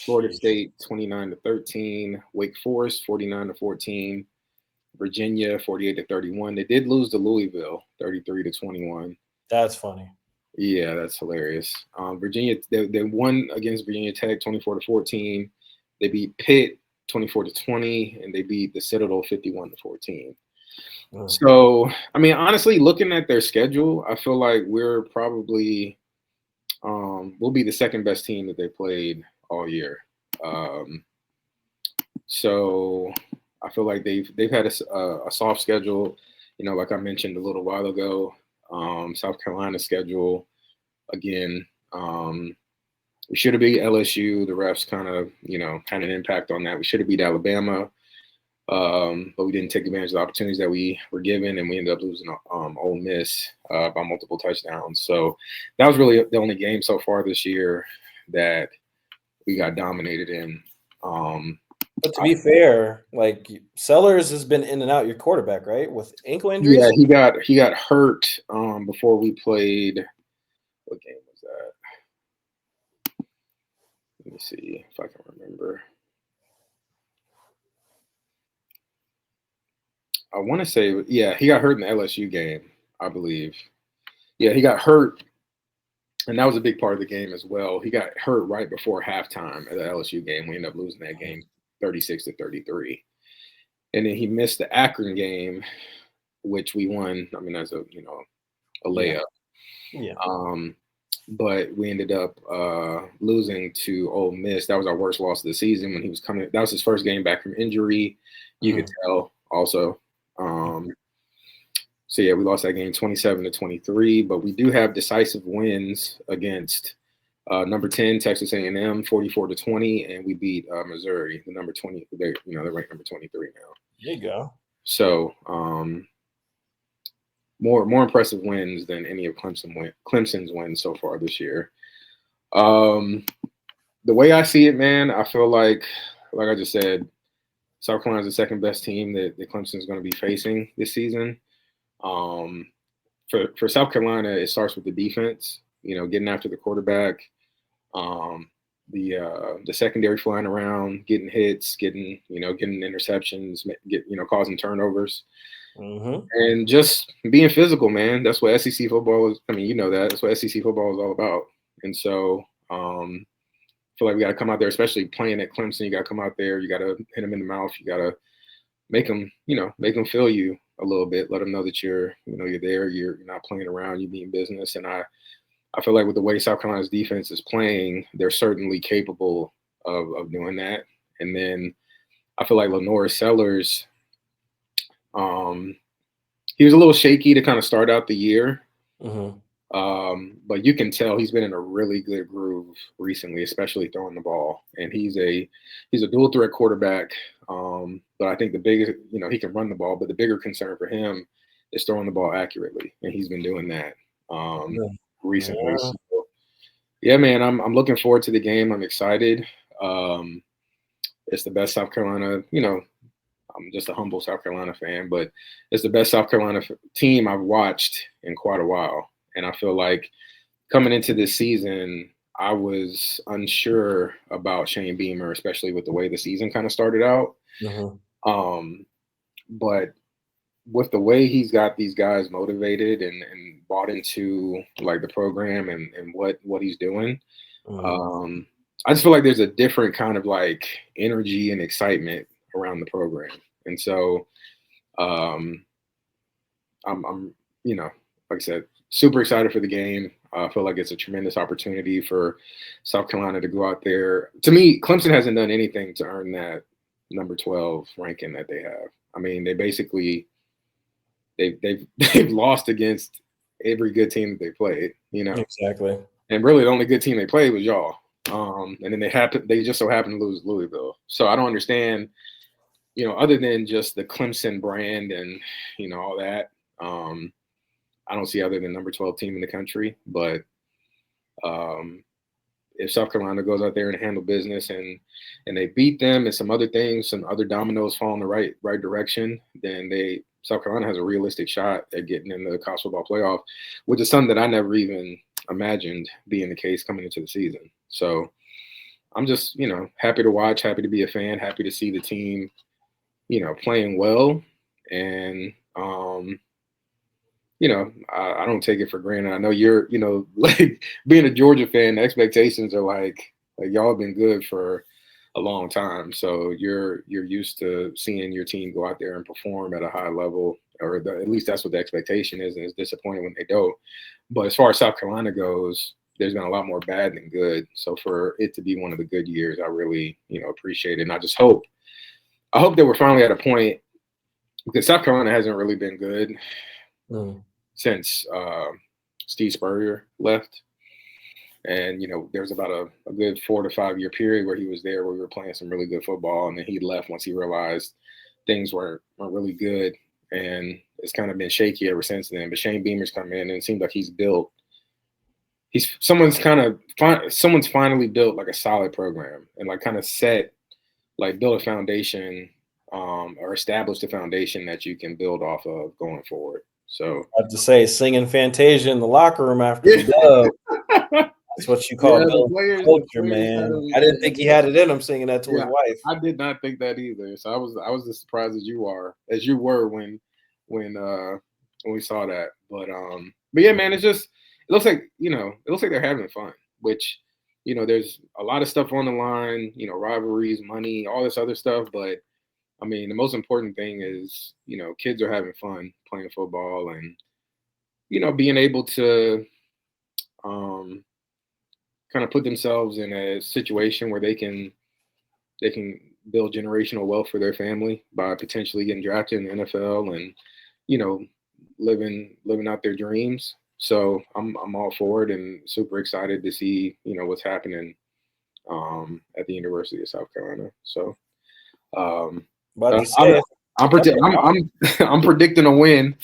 Florida State 29-13, Wake Forest 49-14. Virginia 48-31. They did lose to Louisville 33-21. That's funny. Yeah, that's hilarious. Virginia, they won against Virginia Tech 24-14. They beat Pitt 24-20, and they beat the Citadel 51-14. So, I mean, honestly, looking at their schedule, I feel like we're probably we'll be the second best team that they played all year. So I feel like they've had a soft schedule, like I mentioned a little while ago. South Carolina schedule again. We should have beat LSU. The refs kind of had an impact on that. We should have beat Alabama, but we didn't take advantage of the opportunities that we were given, and we ended up losing Ole Miss by multiple touchdowns. So that was really the only game so far this year that we got dominated in. But to be fair, like Sellers has been in and out, your quarterback, right? With ankle injuries? Yeah, he got hurt before we played. What game was that? Let me see if I can remember. I want to say, yeah, he got hurt in the LSU game, I believe. Yeah, he got hurt, and that was a big part of the game as well. He got hurt right before halftime at the LSU game. We ended up losing that game 36-33. And then he missed the Akron game, which we won. I mean, as a layup. Yeah. But we ended up losing to Ole Miss. That was our worst loss of the season when he was coming. That was his first game back from injury. You could tell also. So yeah, we lost that game 27-23. But we do have decisive wins against number 10 Texas A&M 44-20, and we beat Missouri, the number 20. They're ranked number 23 now. There you go. So more impressive wins than any of Clemson's wins so far this year. The way I see it, man, I feel like I just said, South Carolina is the second best team that Clemson is going to be facing this season. For South Carolina, it starts with the defense. Getting after the quarterback. The secondary flying around, getting hits, getting interceptions, causing turnovers, and just being physical, man. That's what SEC football is. I mean, that's what SEC football is all about. And so, I feel like we got to come out there, especially playing at Clemson. You got to come out there. You got to hit them in the mouth. You got to make them feel you a little bit. Let them know that you're there. You're not playing around. You mean business. And I feel like with the way South Carolina's defense is playing, they're certainly capable of doing that. And then I feel like Lenore Sellers, he was a little shaky to kind of start out the year. Mm-hmm. But you can tell he's been in a really good groove recently, especially throwing the ball. And he's a dual threat quarterback. But I think the biggest, he can run the ball, but the bigger concern for him is throwing the ball accurately, and he's been doing that recently. Yeah. So, yeah, man, I'm looking forward to the game. I'm excited. Um, it's the best South Carolina, I'm just a humble South Carolina fan, but it's the best South Carolina team I've watched in quite a while. And I feel like coming into this season, I was unsure about Shane Beamer, especially with the way the season kind of started out. Mm-hmm. Um, but with the way he's got these guys motivated and bought into like the program and what he's doing, Mm-hmm. um, I just feel like there's a different kind of like energy and excitement around the program. And so um, I'm like I said, super excited for the game. I feel like it's a tremendous opportunity for South Carolina to go out there. To me, Clemson hasn't done anything to earn that number 12 ranking that they have. I mean, they basically they've they've lost against every good team that they played, Exactly. and really the only good team they played was y'all. And then they just so happened to lose Louisville. So I don't understand, other than just the Clemson brand and all that. Um, I don't see other than number 12 team in the country. But um, if South Carolina goes out there and handle business and they beat them and some other things, some other dominoes fall in the right direction, then South Carolina has a realistic shot at getting in the college football playoff, which is something that I never even imagined being the case coming into the season. So I'm just, happy to watch, happy to be a fan, happy to see the team, playing well. And I don't take it for granted. I know you're, like being a Georgia fan, the expectations are like y'all have been good for a long time. So you're used to seeing your team go out there and perform at a high level, or at least that's what the expectation is, and it's disappointing when they don't. But as far as South Carolina goes, there's been a lot more bad than good. So for it to be one of the good years, I really, appreciate it. And I hope that we're finally at a point, because South Carolina hasn't really been good Mm. since Steve Spurrier left. And, there was about a good 4 to 5 year period where he was there, where we were playing some really good football. And then he left once he realized things weren't really good. And it's kind of been shaky ever since then. But Shane Beamer's come in, and it seems like someone's finally built like a solid program and like kind of build a foundation, or establish the foundation that you can build off of going forward. So I have to say, singing Fantasia in the locker room after yeah, the dub. That's what you call the building players culture, man. kind I didn't think he had it in him singing that to his yeah, wife. I did not think that either. So I was as surprised as you were when we saw that. But yeah, man, it looks like they're having fun, which there's a lot of stuff on the line, rivalries, money, all this other stuff. But I mean, the most important thing is, kids are having fun playing football and, being able to um, kind of put themselves in a situation where they can build generational wealth for their family by potentially getting drafted in the NFL and, you know, living out their dreams. So I'm all for it and super excited to see, what's happening at the University of South Carolina. So um, About uh, to I'm say, I'm, predict- I'm I'm predicting a win.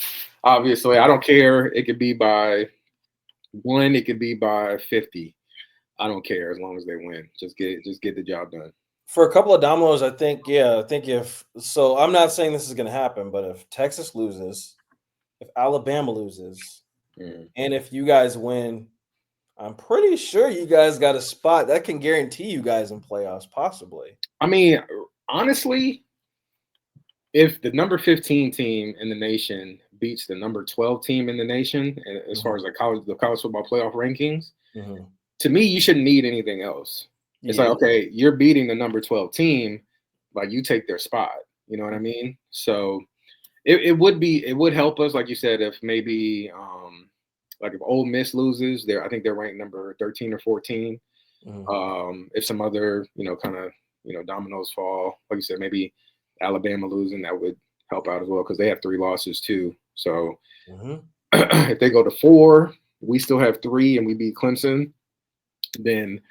Obviously, I don't care. It could be by one. It could be by 50. I don't care as long as they win. Just get the job done. for a couple of dominoes, I think, yeah, I think if so, I'm not saying this is going to happen, but if Texas loses, if Alabama loses, Mm. and if you guys win, I'm pretty sure you guys got a spot that can guarantee you guys in playoffs, possibly. I mean, honestly, if the number 15 team in the nation beats the number 12 team in the nation, as far Mhm, as the college football playoff rankings, mhm. to me, you shouldn't need anything else. It's like, Yeah, okay, you're beating the number 12 team, like you take their spot. You know what I mean? So it would help us, like you said, if maybe like if Ole Miss loses, I think they're ranked number 13 or 14. mhm, If some other, kind of, dominoes fall, like you said, maybe Alabama losing, that would help out as well because they have 3 losses too. So mhm. if they go to 4, we still have 3, and we beat Clemson, then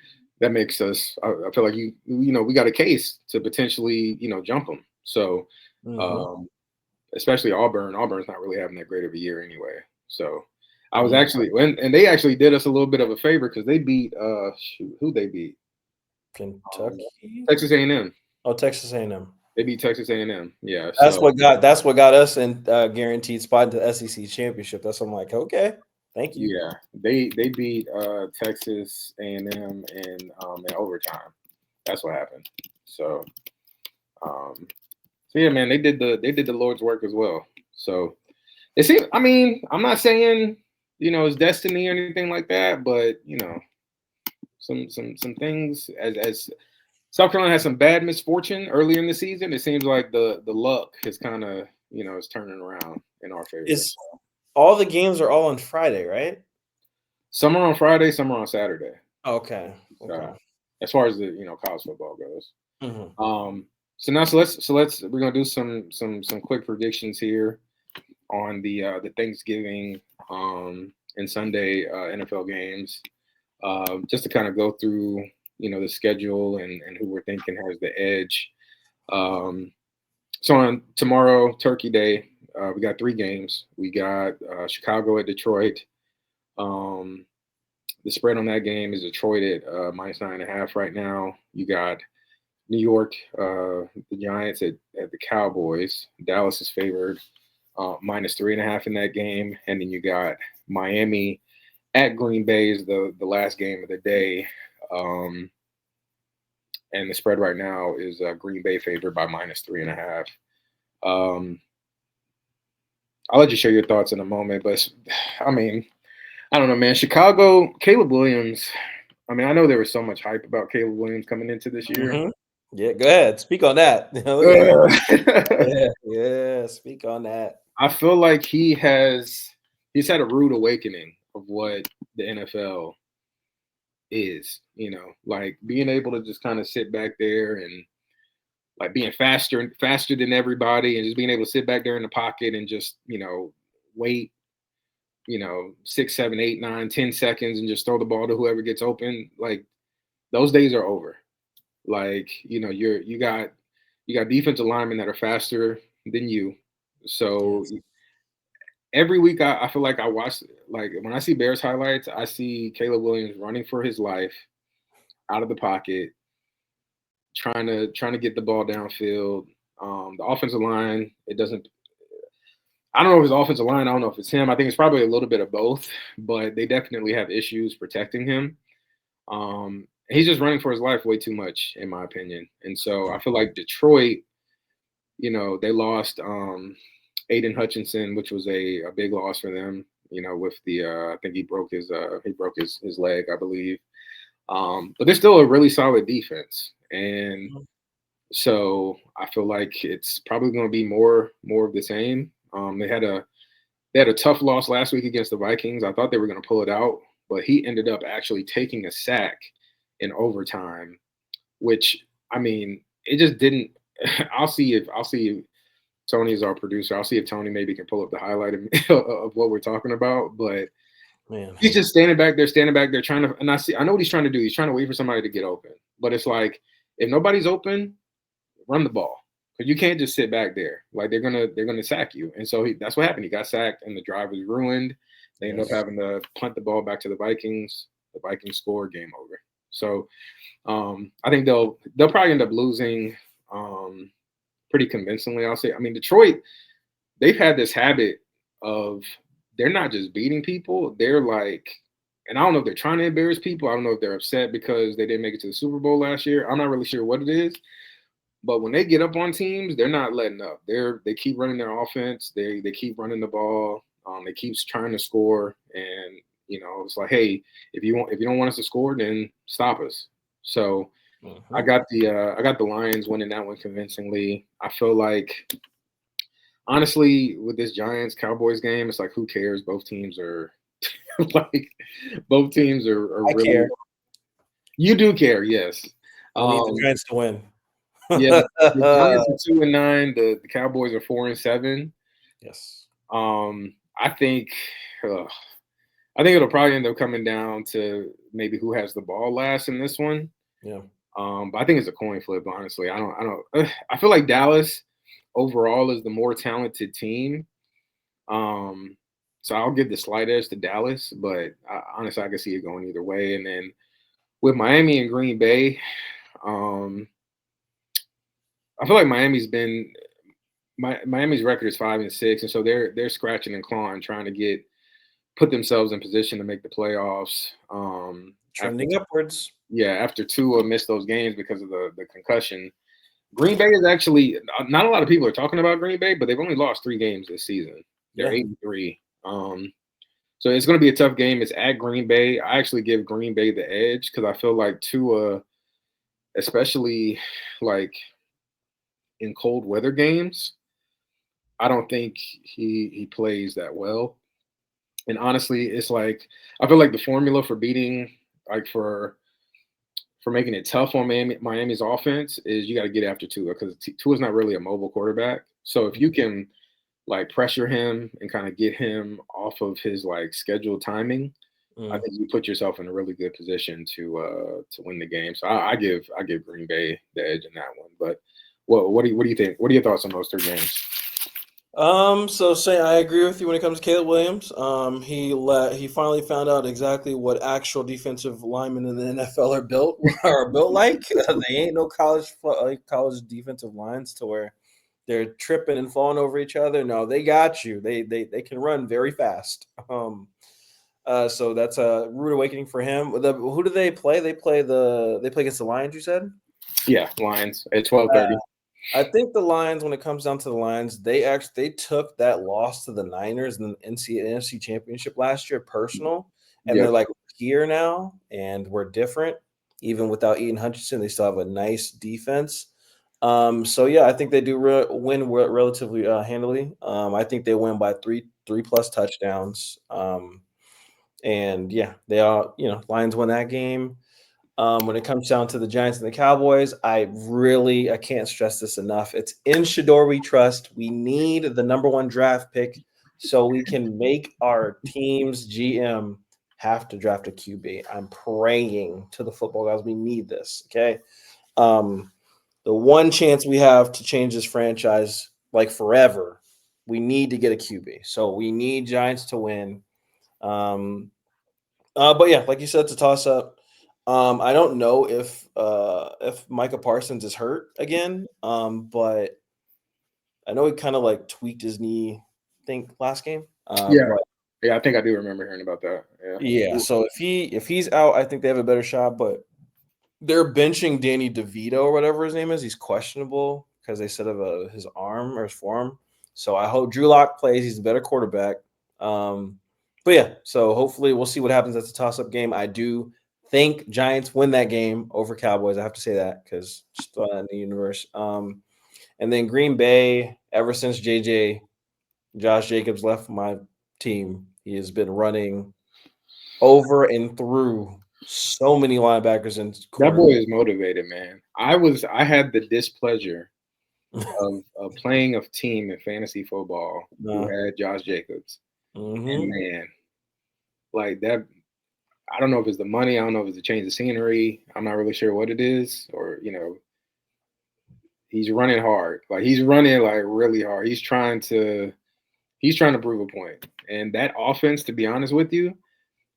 that makes us. I feel like we got a case to potentially jump them. So, especially Auburn. Auburn's not really having that great of a year anyway. So I was actually and they actually did us a little bit of a favor because they beat who they beat? Kentucky, Texas A&M. Oh, Texas A&M. They beat Texas A&M. Yeah, that's what got us in guaranteed spot into the SEC championship. That's what I'm like, okay, thank you. Yeah, they beat Texas A&M in overtime. That's what happened. So, so yeah, man, they did the Lord's work as well. So it seems. I mean, I'm not saying it's destiny or anything like that, but some things as South Carolina has some bad misfortune earlier in the season. It seems like the luck is kind of is turning around in our favor. All the games are all on Friday, right? Some are on Friday, some are on Saturday. Okay. As far as the college football goes. So let's we're gonna do some quick predictions here on the Thanksgiving and Sunday NFL games, just to kind of go through the schedule and who we're thinking has the edge. So on tomorrow, Turkey Day, we got 3 games. We got Chicago at Detroit. The spread on that game is Detroit at -9.5 right now. You got New York, the Giants at the Cowboys. Dallas is favored -3.5 in that game, and then you got Miami at Green Bay is the last game of the day, and the spread right now is Green Bay favored by -3.5. I'll let you share your thoughts in a moment, but I mean, I don't know, man. Chicago, Caleb Williams. I mean, I know there was so much hype about Caleb Williams coming into this year. Yeah, go ahead. Speak on that. Yeah, speak on that. I feel like he's had a rude awakening of what the NFL is, like being able to just kind of sit back there and like being faster than everybody and just being able to sit back there in the pocket and just, wait, 6, 7, 8, 9, 10 seconds and just throw the ball to whoever gets open. Like those days are over. Like, you got defensive linemen that are faster than you. So every week I feel like I watch, like when I see Bears highlights, I see Caleb Williams running for his life out of the pocket, trying to get the ball downfield. The offensive line, I don't know if it's offensive line. I don't know if it's him. I think it's probably a little bit of both, but they definitely have issues protecting him. He's just running for his life way too much, in my opinion. And so I feel like Detroit, they lost Aiden Hutchinson, which was a big loss for them. With the I think he broke his leg, I believe. But they're still a really solid defense, and so I feel like it's probably going to be more of the same. They had a tough loss last week against the Vikings. I thought they were going to pull it out, but he ended up actually taking a sack in overtime, which, I mean, it just didn't. I'll see if Tony is our producer. I'll see if Tony maybe can pull up the highlight of what we're talking about. But man, he's just standing back there trying to. And I know what he's trying to do. He's trying to wait for somebody to get open. But it's like, if nobody's open, run the ball. Because you can't just sit back there. Like they're gonna sack you. And so that's what happened. He got sacked, and the drive was ruined. They ended up having to punt the ball back to the Vikings. The Vikings score, game over. So I think they'll probably end up losing pretty convincingly, I'll say. I mean, Detroit, they've had this habit of they're not just beating people. They're like, and I don't know if they're trying to embarrass people. I don't know if they're upset because they didn't make it to the Super Bowl last year. I'm not really sure what it is. But when they get up on teams, they're not letting up. They keep running their offense. They keep running the ball. They keep trying to score. And it's like, hey, if you don't want us to score, then stop us. So I got the Lions winning that one convincingly. I feel like, honestly, with this Giants Cowboys game, it's like, who cares? Both teams are like, both teams are really. Care. You do care, yes. I need the Giants to win. Yeah, the Giants are 2-9. The Cowboys are 4-7. Yes. I think I think it'll probably end up coming down to maybe who has the ball last in this one. Yeah. But I think it's a coin flip. Honestly, I feel like Dallas overall is the more talented team. So I'll give the slight edge to Dallas, but honestly, I can see it going either way. And then with Miami and Green Bay, I feel like Miami's record is 5-6, and so they're scratching and clawing, trying to put themselves in position to make the playoffs. Trending upwards. Yeah, after Tua missed those games because of the concussion. Green Bay is actually not a lot of people are talking about Green Bay, but they've only lost 3 games this season. They're 8-3. So it's going to be a tough game. It's at Green Bay. I actually give Green Bay the edge because I feel like Tua, especially like in cold weather games, I don't think he plays that well. And honestly, it's like I feel like the formula for beating, like for making it tough on Miami's offense is you got to get after Tua because Tua's not really a mobile quarterback. So if you can like pressure him and kind of get him off of his like scheduled timing, I think you put yourself in a really good position to win the game. So I give Green Bay the edge in that one. But what do you think? What are your thoughts on those 3 games? So say I agree with you when it comes to Caleb Williams. He finally found out exactly what actual defensive linemen in the NFL are built like. They ain't no college defensive lines to where they're tripping and falling over each other. No, they got you. They can run very fast. So that's a rude awakening for him. Who do they play? They play against the Lions. You said? Yeah, Lions at 12:30. I think the Lions, when it comes down to the Lions, they took that loss to the Niners in the NFC Championship last year personal, and they're like here now, and we're different. Even without Eden Hutchinson, they still have a nice defense. So yeah, I think they do win relatively handily. I think they win by three plus touchdowns. And yeah, they all Lions won that game. When it comes down to the Giants and the Cowboys, I can't stress this enough. It's in Shador we trust. We need the number 1 draft pick so we can make our team's GM have to draft a QB. I'm praying to the football guys. We need this. Okay. The one chance we have to change this franchise like forever, we need to get a QB. So we need Giants to win. But yeah, like you said, it's a toss up. I don't know if Micah Parsons is hurt again, but I know he kind of like tweaked his knee, I think last game. Yeah, I think I do remember hearing about that. Yeah. So if he's out, I think they have a better shot. But they're benching Danny DeVito or whatever his name is. He's questionable because they said of his arm or his forearm. So I hope Drew Lock plays. He's a better quarterback. But yeah, so hopefully we'll see what happens. That's a toss-up game. I do think Giants win that game over Cowboys. I have to say that because just in the universe. And then Green Bay, ever since Josh Jacobs left my team, he has been running over and through so many linebackers and that boy is motivated, man. I had the displeasure of playing a team in fantasy football who had Josh Jacobs. And man, like that, I don't know if it's the money. I don't know if it's the change of scenery. I'm not really sure what it is, or he's running hard. Like he's running like really hard. He's trying to prove a point. And that offense, to be honest with you,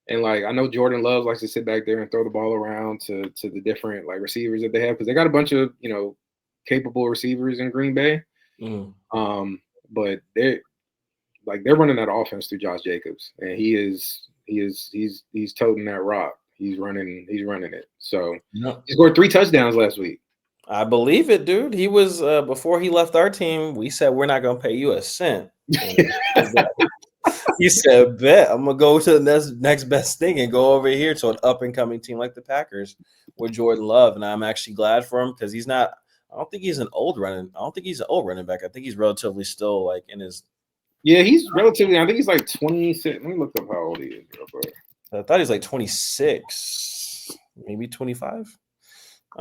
and like I know Jordan Love likes to sit back there and throw the ball around to the different like receivers that they have because they got a bunch of capable receivers in Green Bay. But they're running that offense through Josh Jacobs, and he's toting that rock. He's running it. So he scored 3 touchdowns last week. I believe it, dude. He was before he left our team. We said we're not going to pay you a cent. He said, "Bet I'm gonna go to the next best thing and go over here to an up and coming team like the Packers with Jordan Love." And I'm actually glad for him because he's not. I don't think he's an old running. I don't think he's an old running back. I think he's relatively still like in his. Yeah, he's relatively. I think he's like 26. Let me look up how old he is, real quick. I thought he's like 26, maybe 25.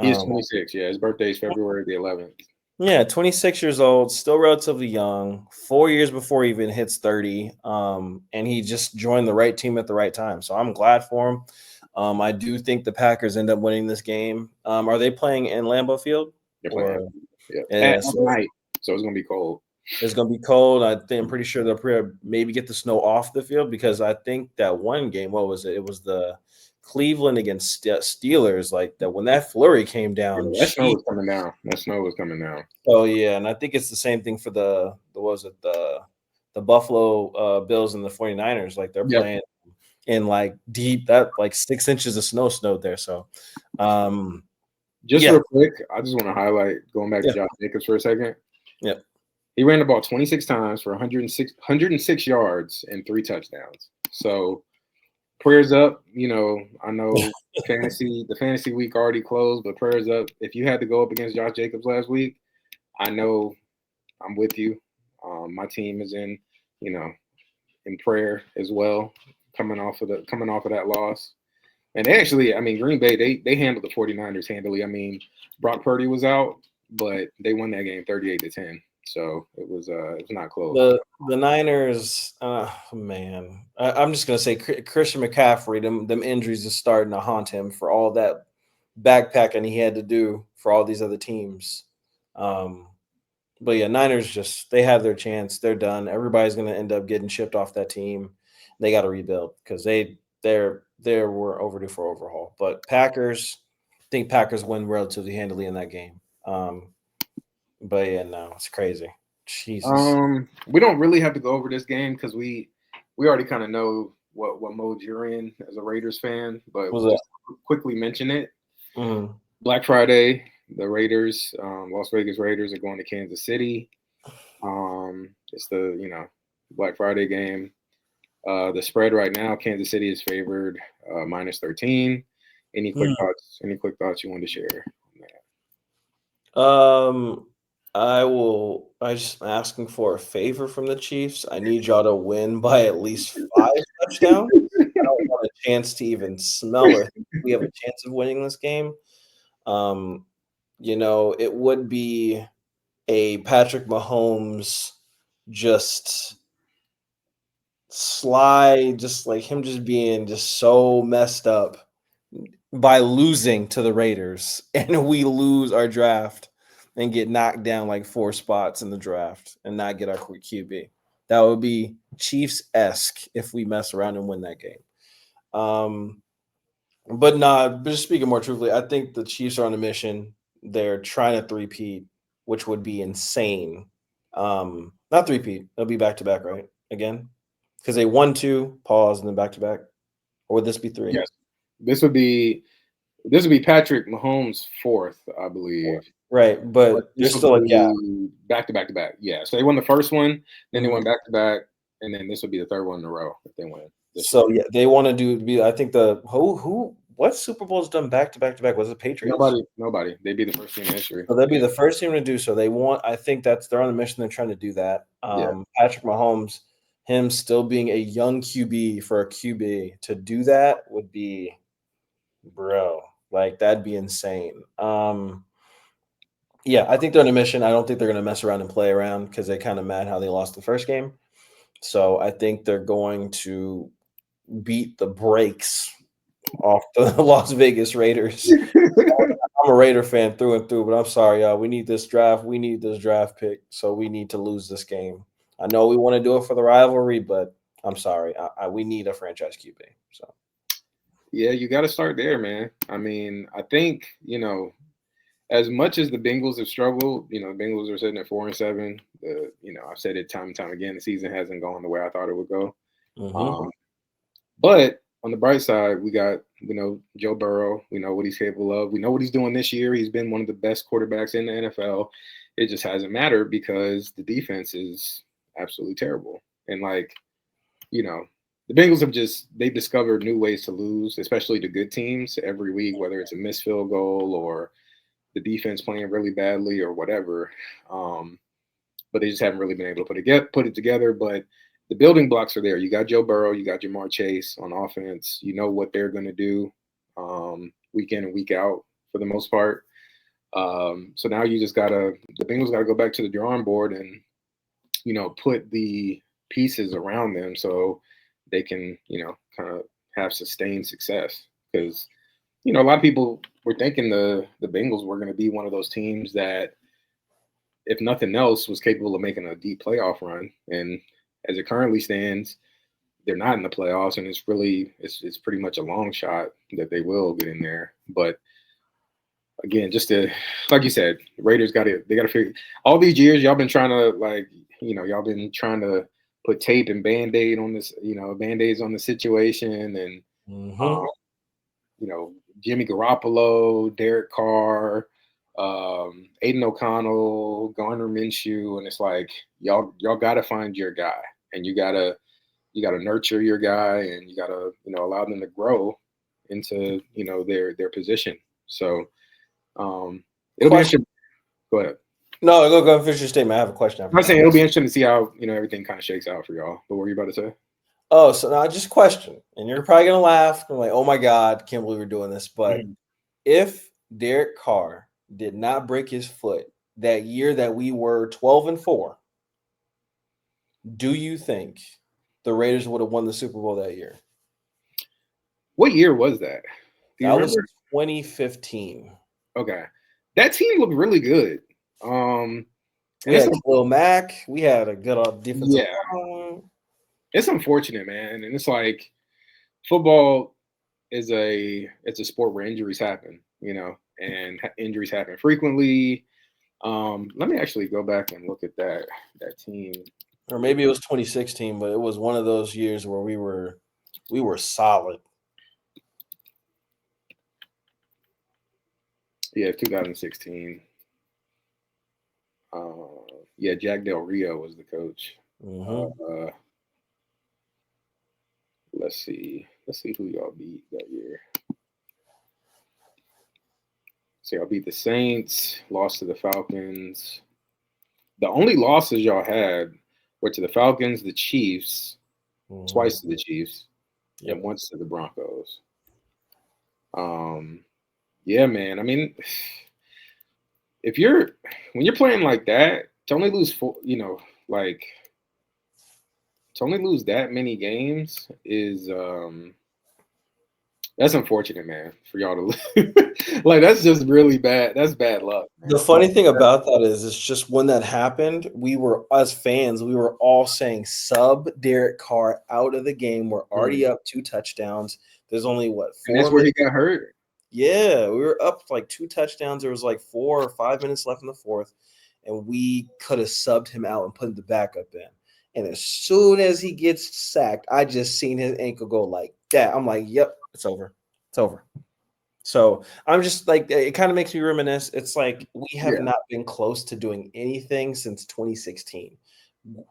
He's 26. Yeah, his birthday is February the 11th. Yeah, 26 years old, still relatively young, 4 years before he even hits 30. And he just joined the right team at the right time. So I'm glad for him. I do think the Packers end up winning this game. Are they playing in Lambeau Field? They're playing. Or Yeah, yeah, at so night, so it's gonna be cold. it's gonna be cold. I'm pretty sure they'll maybe get the snow off the field because I think that one game, what was it? It was the Cleveland against Steelers. Like that when that flurry came Yeah, down, that snow was coming down. That snow was coming down. oh yeah, and I think it's the same thing for the what was it the Buffalo Bills and the 49ers. Like they're Yep. playing in like deep that like 6 inches of snow snowed there. So um Just yeah, real quick, I just want to highlight going back to yeah, Josh Jacobs for a second. yeah. He ran the ball 26 times for 106 yards and 3 touchdowns. So prayers up. I know the fantasy week already closed, but prayers up. If you had to go up against Josh Jacobs last week, I know I'm with you. My team is you know, in prayer as well, coming off of that loss. And they actually, I mean, Green Bay, they handled the 49ers handily. I mean, Brock Purdy was out, but they won that game 38-10. So it was not close. The Niners, man, I'm just gonna say Christian McCaffrey. Them injuries is starting to haunt him for all that backpacking he had to do for all these other teams. Um, But yeah, Niners just they have their chance. They're done. Everybody's gonna end up getting shipped off that team. They got to rebuild because they were overdue for overhaul. But Packers, I think Packers win relatively handily in that game. But yeah, no, it's crazy. Jesus. We don't really have to go over this game because we already kind of know what mode you're in as a Raiders fan, but What we'll was that? just quickly mention it. Mhm. Black Friday, the Raiders, Las Vegas Raiders are going to Kansas City. It's the Black Friday game. The spread right now, Kansas City is favored minus 13. Any quick Hmm. thoughts? Any quick thoughts you want to share on that? Um, I will. I just asking for a favor from the Chiefs. I need y'all to win by at least 5 touchdowns. I don't want a chance to even smell or think we have a chance of winning this game. Um, it would be a Patrick Mahomes just slide, just like him just being just so messed up by losing to the Raiders, and we lose our draft and get knocked down like 4 spots in the draft and not get our quick QB. That would be Chiefs-esque if we mess around and win that game. Um, but nah, but just speaking more truthfully, I think the Chiefs are on a mission. They're trying to three-peat, which would be insane. Not three-peat. It'll be back-to-back, right? Again? Because they won 2, pause, and then back-to-back. Or would this be 3? Yes, this would be Patrick Mahomes' fourth, I 4. believe. Right, But but this there's will still a gap. be back to back to back. Yeah. So they won the first one, then they Mhm. went back to back, and then this will be the third one in a row if they win this one. So, yeah, they wanna be I think what Super Bowl's done back-to-back? Was it Patriots? Nobody. They'd be the first team in history. So they'll be Yeah. the first team to do so. I think they're on a mission. They're trying to do that. Yeah. Patrick Mahomes, him still being a young QB for a QB to do that would be, bro, like that'd be insane. Yeah, I think they're on a mission. I don't think they're going to mess around and play around because they kind of mad how they lost the first game. So I think they're going to beat the brakes off the Las Vegas Raiders. I'm a Raider fan through and through, but I'm sorry, y'all. We need this draft. We need this draft pick, so we need to lose this game. I know we want to do it for the rivalry, but I'm sorry. We need a franchise QB. So Yeah, you got to start there, man. I mean, I think as much as the Bengals have struggled, the Bengals are sitting at 4-7. I've said it time and time again. The season hasn't gone the way I thought it would go. mhm. Um, But on the bright side, we know Joe Burrow. We know what he's capable of. We know what he's doing this year. He's been one of the best quarterbacks in the NFL. It just hasn't mattered because the defense is absolutely terrible. And the Bengals they've discovered new ways to lose, especially to good teams every week, whether it's a missed field goal or the defense playing really badly or whatever. But they just haven't really been able to put it together. But the building blocks are there. You got Joe Burrow, you got Jamar Chase on offense. You know what they're going to do week in and week out for the most part. So now the Bengals gotta go back to the drawing board and, put the pieces around them so they can, kind of have sustained success. Because, a lot of people were thinking the Bengals were going to be one of those teams that, if nothing else, was capable of making a deep playoff run. And as it currently stands, they're not in the playoffs, and it's pretty much a long shot that they will get in there. But again, like you said, Raiders got to figure all these years y'all been trying to y'all been trying to put tape and band-aid on this, band-aids on the situation, and Jimmy Garoppolo, Derek Carr, Aiden O'Connell, Garner Minshew, and it's like y'all got to find your guy, and you gotta nurture your guy, and you gotta allow them to grow into their position. So it'll be interesting. Go ahead. No, go finish your statement. I have a question. I'm saying it'll be interesting to see how everything kind of shakes out for y'all. But what were you about to say? Oh, so now just a question, and you're probably gonna laugh. I'm like, oh my god, can't believe we're doing this. But if Derek Carr did not break his foot that year that we were 12-4, do you think the Raiders would have won the Super Bowl that year? What year was that? That was 2015. Okay, that team looked really good. We had Khalil Mack. We had a good defensive line. It's unfortunate, man, and it's like football is it's a sport where injuries happen, and injuries happen frequently. Let me actually go back and look at that team. Or maybe it was 2016, but it was one of those years where we were solid. Yeah, 2016. Jack Del Rio was the coach. Let's see who y'all beat that year. So y'all beat the Saints, lost to the Falcons. The only losses y'all had were to the Falcons, the Chiefs, twice to the Chiefs, and once to the Broncos. Yeah, man. I mean, when you're playing like that, to only lose to only lose that many games is that's unfortunate, man, for y'all to lose. Like, that's just really bad. That's bad luck, man. The funny thing about that is it's just when that happened, as fans, we were all saying sub Derek Carr out of the game. We're already up 2 touchdowns. There's only 4 and that's where he got hurt. Yeah, we were up like 2 touchdowns. There was like 4 or 5 minutes left in the fourth, and we could have subbed him out and put the backup in. And as soon as he gets sacked, I just seen his ankle go like that. I'm like, yep, it's over. It's over. So I'm just like, it kind of makes me reminisce. It's like we have not been close to doing anything since 2016.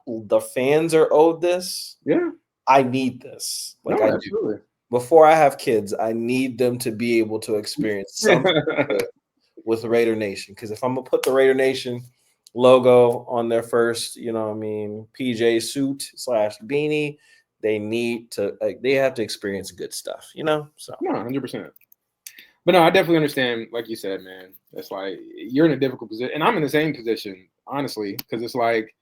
The fans are owed this. Yeah. I need this. Like, no, absolutely. Before I have kids, I need them to be able to experience something with Raider Nation. Because if I'm going to put the Raider Nation logo on their first, PJ suit / beanie, they have to experience good stuff, So no, 100%. But no, I definitely understand, like you said, man. It's like you're in a difficult position, and I'm in the same position, honestly, because it's like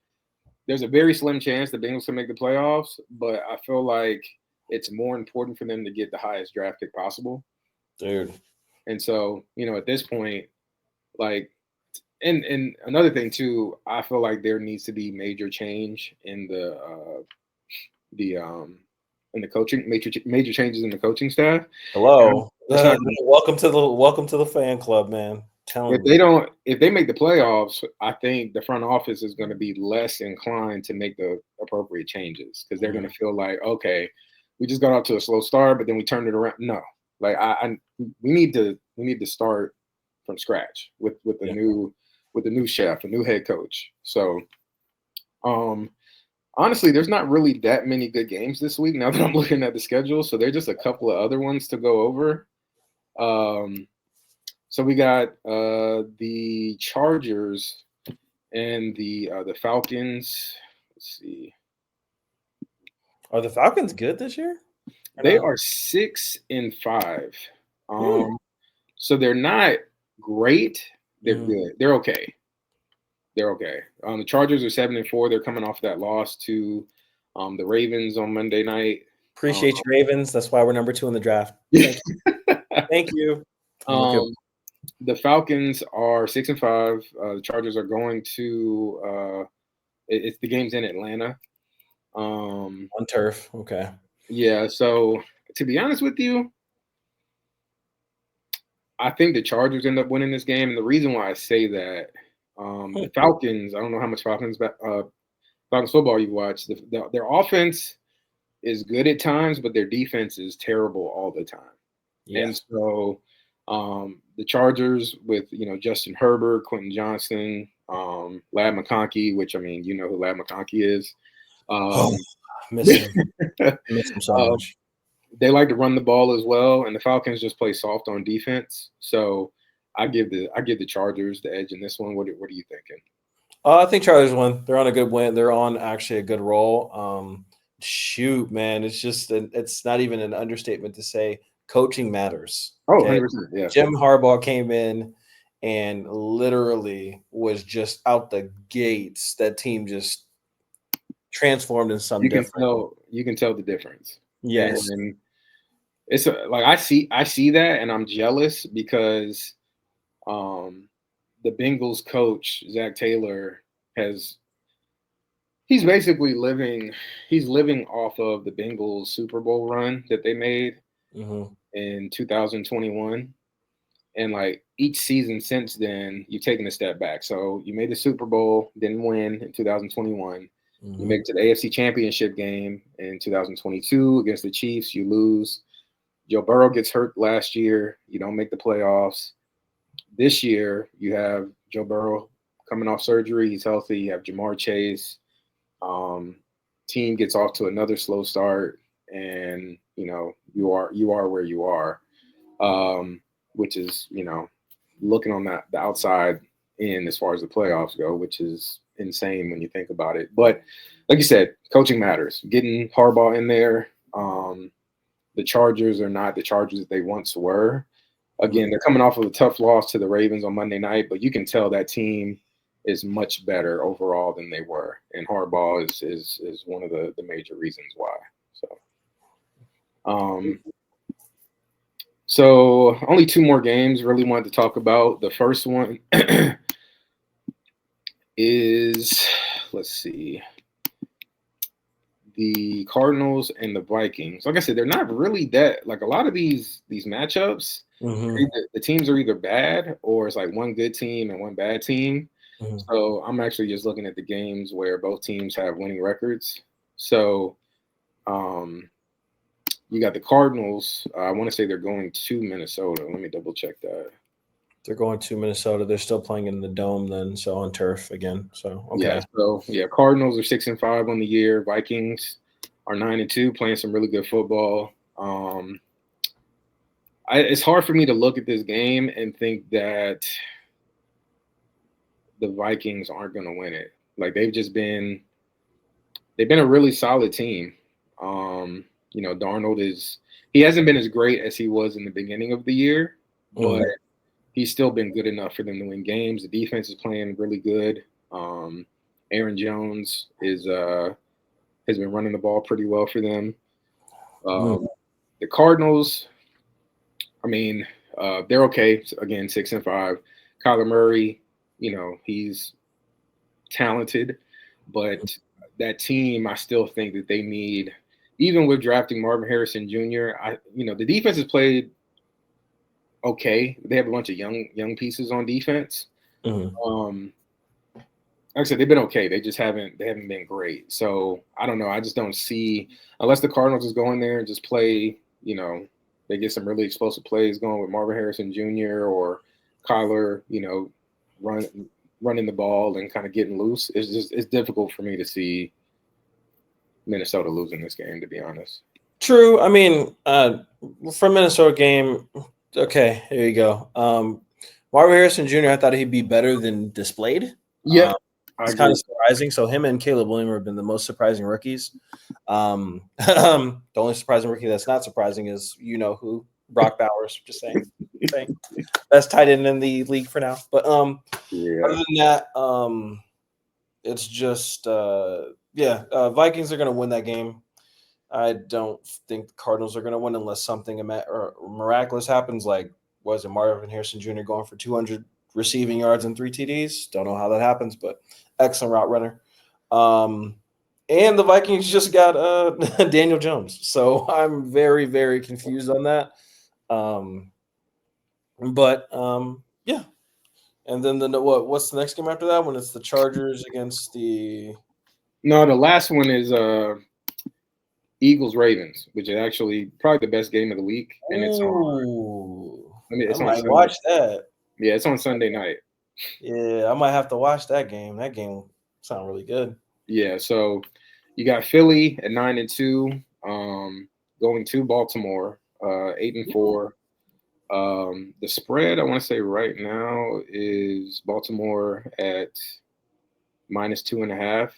there's a very slim chance the Bengals can make the playoffs, but I feel like it's more important for them to get the highest draft pick possible, dude. And so, at this point, like, and another thing too, I feel like there needs to be major change in the coaching, major changes in the coaching staff. Hello, welcome to the fan club, man. If they make the playoffs, I think the front office is going to be less inclined to make the appropriate changes because they're going to feel like, okay, we just got off to a slow start, but then we turned it around. No, like we need to start from scratch with the new chef, a new head coach. So, honestly, there's not really that many good games this week now that I'm looking at the schedule. So there's just a couple of other ones to go over. So we got the Chargers and the Falcons. Let's see. Are the Falcons good this year? They are 6-5. So they're not great, They're good. They're okay. They're okay. The Chargers are 7-4. They're coming off that loss to the Ravens on Monday night. Appreciate you, Ravens. That's why we're number 2 in the draft. Thank you. Thank you. The Falcons are 6-5. The Chargers are going to. It's the game's in Atlanta. On turf. Okay. Yeah. So to be honest with you, I think the Chargers end up winning this game, and the reason why I say that, the Falcons. I don't know how much Falcons football you watch. Their offense is good at times, but their defense is terrible all the time. Yeah. And so the Chargers with Justin Herbert, Quentin Johnson, Lad McConkey, which I mean who Lad McConkey is. Miss him. Miss him so much. They like to run the ball as well, and the Falcons just play soft on defense. So I give the Chargers the edge in this one. What are you thinking? I think Chargers won. They're on a good win. They're on actually a good roll. Shoot, man, it's not even an understatement to say coaching matters. Okay? 100%. Yeah. Jim Harbaugh came in and literally was just out the gates. That team just transformed in some different. You can tell the difference. Yes. And it's like I see that, and I'm jealous because the Bengals coach Zach Taylor he's basically living off of the Bengals Super Bowl run that they made in 2021, and like each season since then you've taken a step back. So you made the Super Bowl, didn't win in 2021. You make it to the AFC Championship game in 2022 against the Chiefs. You lose. Joe Burrow gets hurt last year. You don't make the playoffs. This year, you have Joe Burrow coming off surgery. He's healthy. You have Jamar Chase. Team gets off to another slow start, and you are where you are, which is looking on the outside in as far as the playoffs go, which is insane when you think about it. But like you said, coaching matters. Getting Harbaugh in there. The Chargers are not the Chargers that they once were. Again, they're coming off of a tough loss to the Ravens on Monday night, but you can tell that team is much better overall than they were. And Harbaugh is one of the major reasons why. So only 2 more games really wanted to talk about. The first one is, let's see, the Cardinals and the Vikings. Like I said, they're not really that, like a lot of these matchups, the teams are either bad or it's like one good team and one bad team. So I'm actually just looking at the games where both teams have winning records. So you got the Cardinals. I want to say they're going to Minnesota. Let me double check that. They're going to Minnesota. They're still playing in the Dome then, so on turf again. So okay. Yeah. So yeah, Cardinals are 6-5 on the year. Vikings are 9-2, playing some really good football. It's hard for me to look at this game and think that the Vikings aren't going to win it. Like they've been a really solid team. Darnold he hasn't been as great as he was in the beginning of the year, but he's still been good enough for them to win games. The defense is playing really good. Aaron Jones has been running the ball pretty well for them. The Cardinals, I mean, they're okay. Again, 6-5. Kyler Murray, he's talented, but that team, I still think that they need, even with drafting Marvin Harrison Jr., the defense has played okay. They have a bunch of young pieces on defense. Like I said, they've been okay. They haven't been great. So I don't know. I just don't see, unless the Cardinals just go in there and just play, they get some really explosive plays going with Marvin Harrison Jr. or Kyler, running the ball and kind of getting loose. It's difficult for me to see Minnesota losing this game, to be honest. True. I mean, from Minnesota game, okay, here you go. Marvin Harrison Jr., I thought he'd be better than displayed. Yeah. It's kind of surprising. So him and Caleb Williams have been the most surprising rookies. The only surprising rookie that's not surprising is who, Brock Bowers. Just saying. Best tight end in the league for now. But other Yeah. than that, it's just Vikings are going to win that game. I don't think the Cardinals are going to win unless something miraculous happens, like was it Marvin Harrison Jr. going for 200 receiving yards and 3 TDs? Don't know how that happens, but excellent route runner. And the Vikings just got Daniel Jones, so I'm very, very confused on that. Yeah. And then what's the next game after that when it's the Chargers against the No, the last one is Eagles Ravens, which is actually probably the best game of the week, and it's on. I mean, it's I on might Sunday. watch that. Yeah, it's on Sunday night. Yeah, I might have to watch that game. That game sounds really good. Yeah, so you got Philly at 9-2, going to Baltimore, 8-4. The spread I want to say right now is Baltimore at -2.5.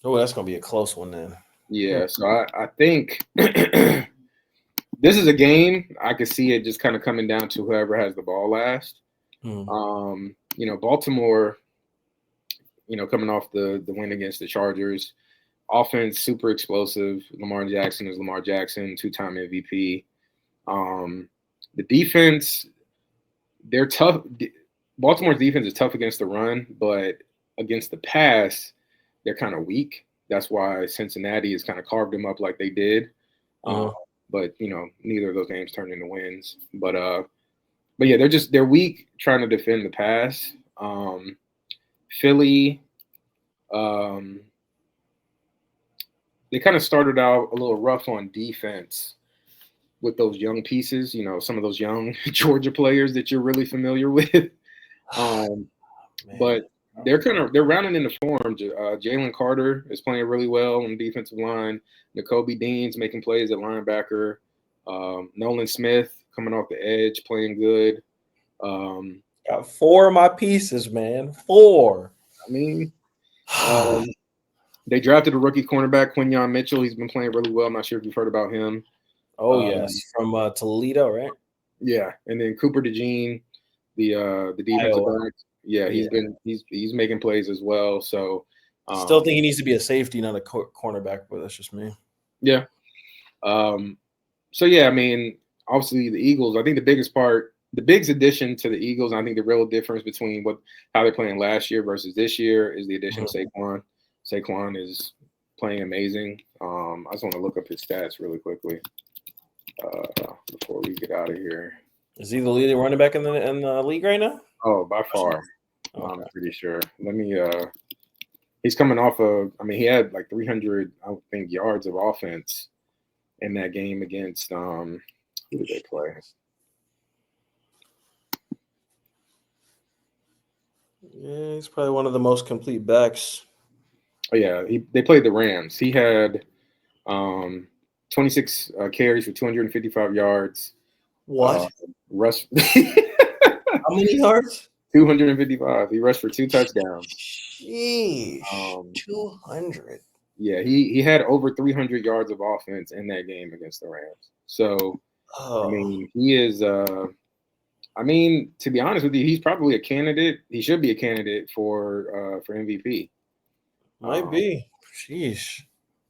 Oh, that's gonna be a close one then. Yeah, so I think this is a game I could see it just kind of coming down to whoever has the ball last. Baltimore, coming off the win against the Chargers, offense super explosive. Lamar Jackson is Lamar Jackson, 2-time MVP. The defense, they're tough. Baltimore's defense is tough against the run, but against the pass, they're kind of weak. That's why Cincinnati has kind of carved them up like they did. But neither of those games turned into wins. But yeah, they're weak trying to defend the pass. Philly, they kind of started out a little rough on defense with those young pieces, some of those young Georgia players that you're really familiar with. But they're rounding into form. Jalen Carter is playing really well on the defensive line. Nakobe Dean's making plays at linebacker. Nolan Smith coming off the edge, playing good. Got 4 of my pieces, man. 4. I mean, they drafted a rookie cornerback, Quinyon Mitchell. He's been playing really well. I'm not sure if you've heard about him. Oh, yes, from Toledo, right? Yeah, and then Cooper DeJean, the defensive back. Yeah, he's making plays as well. So still think he needs to be a safety, not a cornerback, but that's just me. Yeah. So yeah, I mean, obviously the Eagles. I think the biggest addition to the Eagles, and I think the real difference between how they're playing last year versus this year is the addition of Saquon. Saquon is playing amazing. I just want to look up his stats really quickly before we get out of here. Is he the leading running back in the league right now? Oh, by far. Okay. I'm pretty sure. Let me. He's coming off of. I mean, he had like 300, I think, yards of offense in that game against. Who did they play? Yeah, he's probably one of the most complete backs. Oh yeah, they played the Rams. He had 26 carries for 255 yards. What? Rush. How many yards? 255. He rushed for 2 touchdowns. Jeez. 200. Yeah, he had over 300 yards of offense in that game against the Rams. So, I mean, he is. I mean, to be honest with you, he's probably a candidate. He should be a candidate for MVP. Might be. Sheesh.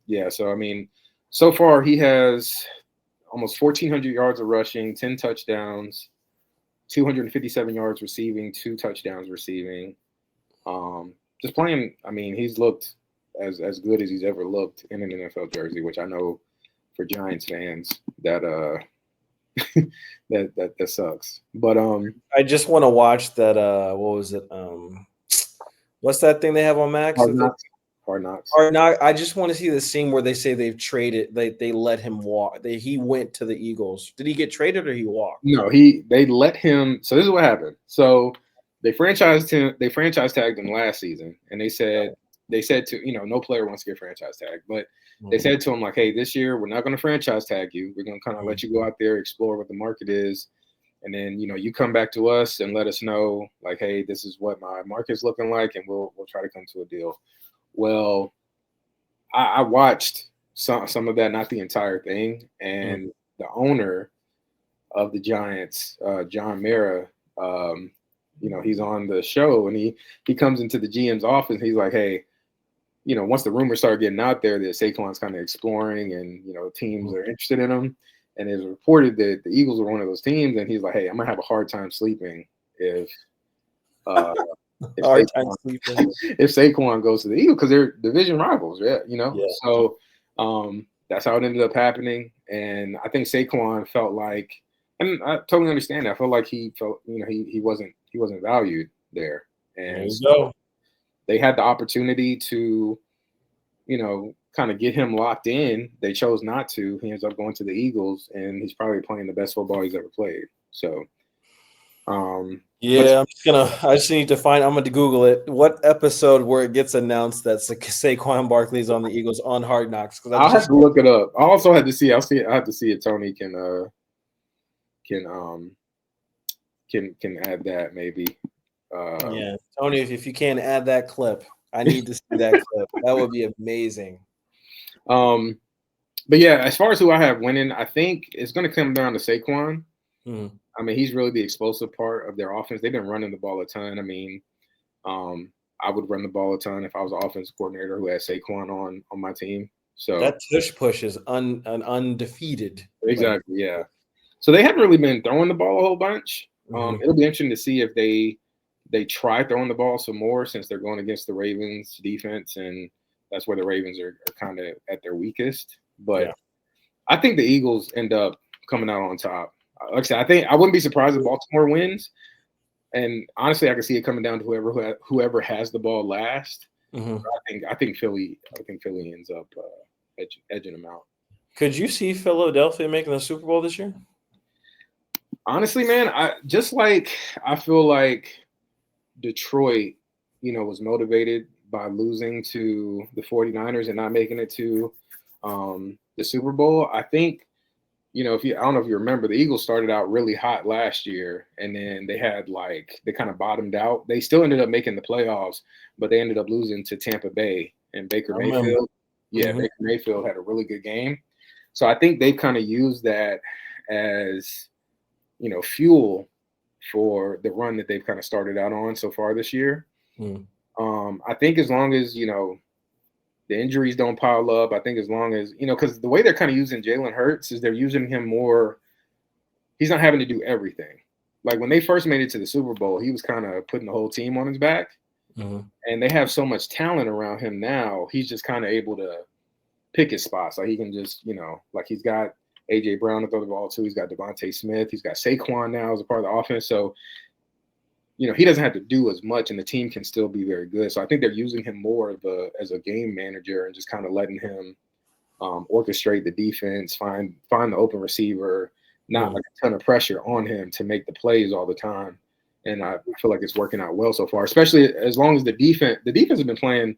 Yeah. So I mean, so far he has almost 1,400 yards of rushing, 10 touchdowns, 257 yards receiving, 2 touchdowns receiving. Just playing. I mean, he's looked as good as he's ever looked in an NFL jersey, which I know for Giants fans that that sucks. But I just want to watch that. What was it? What's that thing they have on Max? Hard Knocks. I just want to see the scene where they say they've traded. They let him walk. He went to the Eagles. Did he get traded or he walked? No, they let him. So this is what happened. So they franchise tagged him last season, and they said to no player wants to get franchise tagged, but they said to him like, hey, this year we're not going to franchise tag you. We're going to kind of let you go out there, explore what the market is, and then you come back to us and let us know like, hey, this is what my market's looking like, and we'll try to come to a deal. Well, I watched some of that, not the entire thing, and the owner of the Giants, John Mara. He's on the show, and he comes into the GM's office. And he's like, "Hey, once the rumors start getting out there that Saquon's kind of exploring, and teams are interested in him, and it's reported that the Eagles are one of those teams, and he's like, "Hey, I'm gonna have a hard time sleeping if uh, if Hard time Saquon, sleeping. if Saquon goes to the Eagles because they're division rivals, yeah, Yeah. So that's how it ended up happening, and I think Saquon felt like, and I totally understand that. I felt like he felt, he wasn't valued there, There and you so go. they had the opportunity to, kind of get him locked in. They chose not to. He ends up going to the Eagles, and he's probably playing the best football he's ever played. So, Yeah, I just need to find. I'm going to Google it. What episode where it gets announced that Saquon Barkley's on the Eagles on Hard Knocks? Because I'll have to look it up. I also had to see. I have to see if Tony can add that maybe. Yeah, Tony, if you can add that clip, I need to see that clip. That would be amazing. But yeah, as far as who I have winning, I think it's going to come down to Saquon. Mm-hmm. I mean, he's really the explosive part of their offense. They've been running the ball a ton. I mean, I would run the ball a ton if I was an offensive coordinator who had Saquon on my team. So that tush push is undefeated. Exactly, yeah. So they haven't really been throwing the ball a whole bunch. Mm-hmm. It'll be interesting to see if they try throwing the ball some more, since they're going against the Ravens defense, and that's where the Ravens are kind of at their weakest. But yeah. I think the Eagles end up coming out on top. Like I said, I wouldn't be surprised if Baltimore wins. And honestly, I can see it coming down to whoever has the ball last. Mm-hmm. I think Philly ends up edging them out. Could you see Philadelphia making the Super Bowl this year? Honestly, man, I feel like Detroit, was motivated by losing to the 49ers and not making it to the Super Bowl. I think, I don't know if you remember, the Eagles started out really hot last year, and then they kind of bottomed out. They still ended up making the playoffs, but they ended up losing to Tampa Bay and Baker Mayfield. Yeah, mm-hmm. Baker Mayfield had a really good game. So I think they've kind of used that as, fuel for the run that they've kind of started out on so far this year. Mm. I think as long as, the injuries don't pile up, I think as long as, because the way they're kind of using Jalen Hurts is they're using him more. He's not having to do everything. Like when they first made it to the Super Bowl, he was kind of putting the whole team on his back. Mm-hmm. And they have so much talent around him now, he's just kind of able to pick his spots. Like he can just, like he's got A.J. Brown to throw the ball to. He's got Devontae Smith. He's got Saquon now as a part of the offense. So, he doesn't have to do as much, and the team can still be very good. So I think they're using him more as a game manager and just kind of letting him orchestrate the defense, find the open receiver, not like a ton of pressure on him to make the plays all the time. And I feel like it's working out well so far, especially as long as the defense has been playing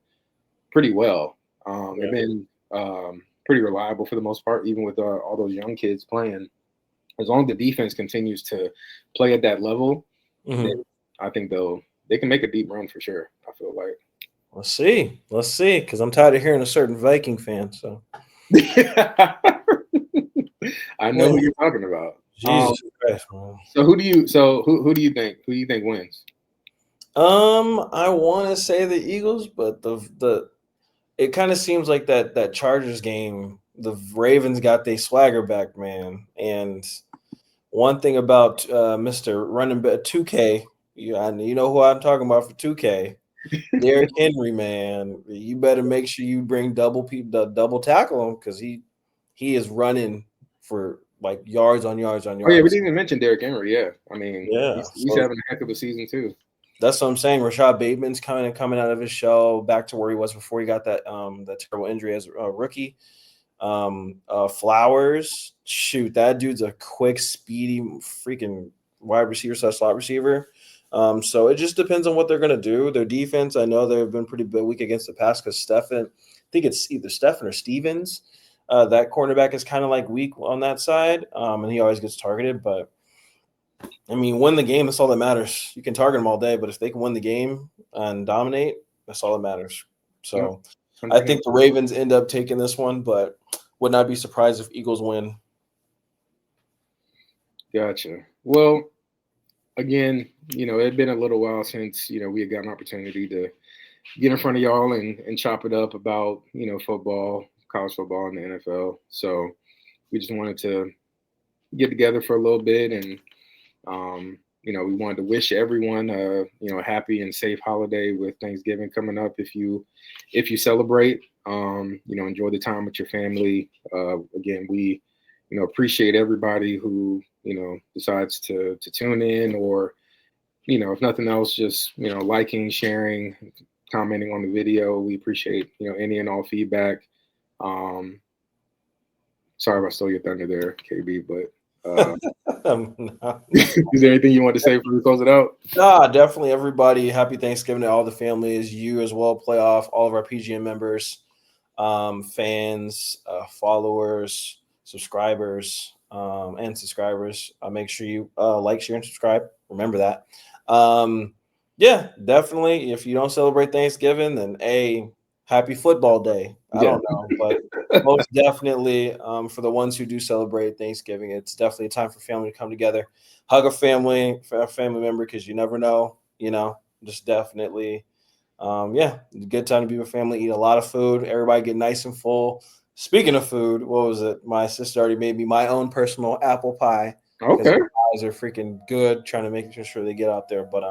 pretty well. They've been pretty reliable for the most part, even with all those young kids playing. As long as the defense continues to play at that level, mm-hmm. I think they can make a deep run for sure. I feel like. Let's see, because I'm tired of hearing a certain Viking fan. So I know who you're talking about. Jesus Christ, man. So who do you think wins? I want to say the Eagles, but it kind of seems like that Chargers game, the Ravens got their swagger back, man. And one thing about Mr. Running Back 2K, you know who I'm talking about for 2K, Derrick Henry, man. You better make sure you bring double tackle him, because he is running for like yards on yards on yards. Oh yeah, we didn't even mention Derrick Henry. Yeah, I mean, he's having a heck of a season too. That's what I'm saying. Rashad Bateman's coming out of his shell, back to where he was before he got that terrible injury as a rookie. Flowers, shoot, that dude's a quick, speedy, freaking wide receiver / slot receiver. So it just depends on what they're gonna do. Their defense, I know they've been pretty weak against the pass because I think it's either Stephen or Stevens. That cornerback is kind of like weak on that side, and he always gets targeted. But I mean, win the game, that's all that matters. You can target them all day, but if they can win the game and dominate, that's all that matters. So I think the Ravens end up taking this one, but would not be surprised if Eagles win. Gotcha. Well, again, it had been a little while since, we had got an opportunity to get in front of y'all and chop it up about, football, college football, and the NFL. So we just wanted to get together for a little bit, and we wanted to wish everyone a happy and safe holiday with Thanksgiving coming up. If you celebrate, enjoy the time with your family. Again, we appreciate everybody who decides to tune in, or if nothing else, just liking, sharing, commenting on the video. We appreciate any and all feedback. Sorry if I stole your thunder there, KB, but is there anything you want to say before we close it out? Nah, definitely everybody. Happy Thanksgiving to all the families, you as well, playoff, all of our PGM members, fans, followers, subscribers, and subscribers. Make sure you like, share, and subscribe. Remember that. Yeah, definitely. If you don't celebrate Thanksgiving, then happy football day. I don't know, but most definitely for the ones who do celebrate Thanksgiving, it's definitely a time for family to come together, hug a family member, because you never know, just definitely, good time to be with family, eat a lot of food, everybody get nice and full. Speaking of food, what was it? My sister already made me my own personal apple pie. Okay. The pies are freaking good, trying to make sure they get out there, but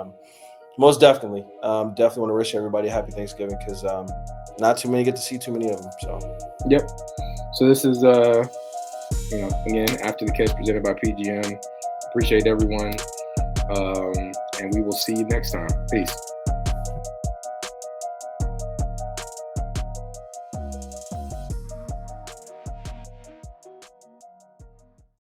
most definitely want to wish everybody a happy Thanksgiving, because not too many get to see too many of them. So yep. So this is again, After the Catch, presented by PGM. Appreciate everyone, and we will see you next time. Peace.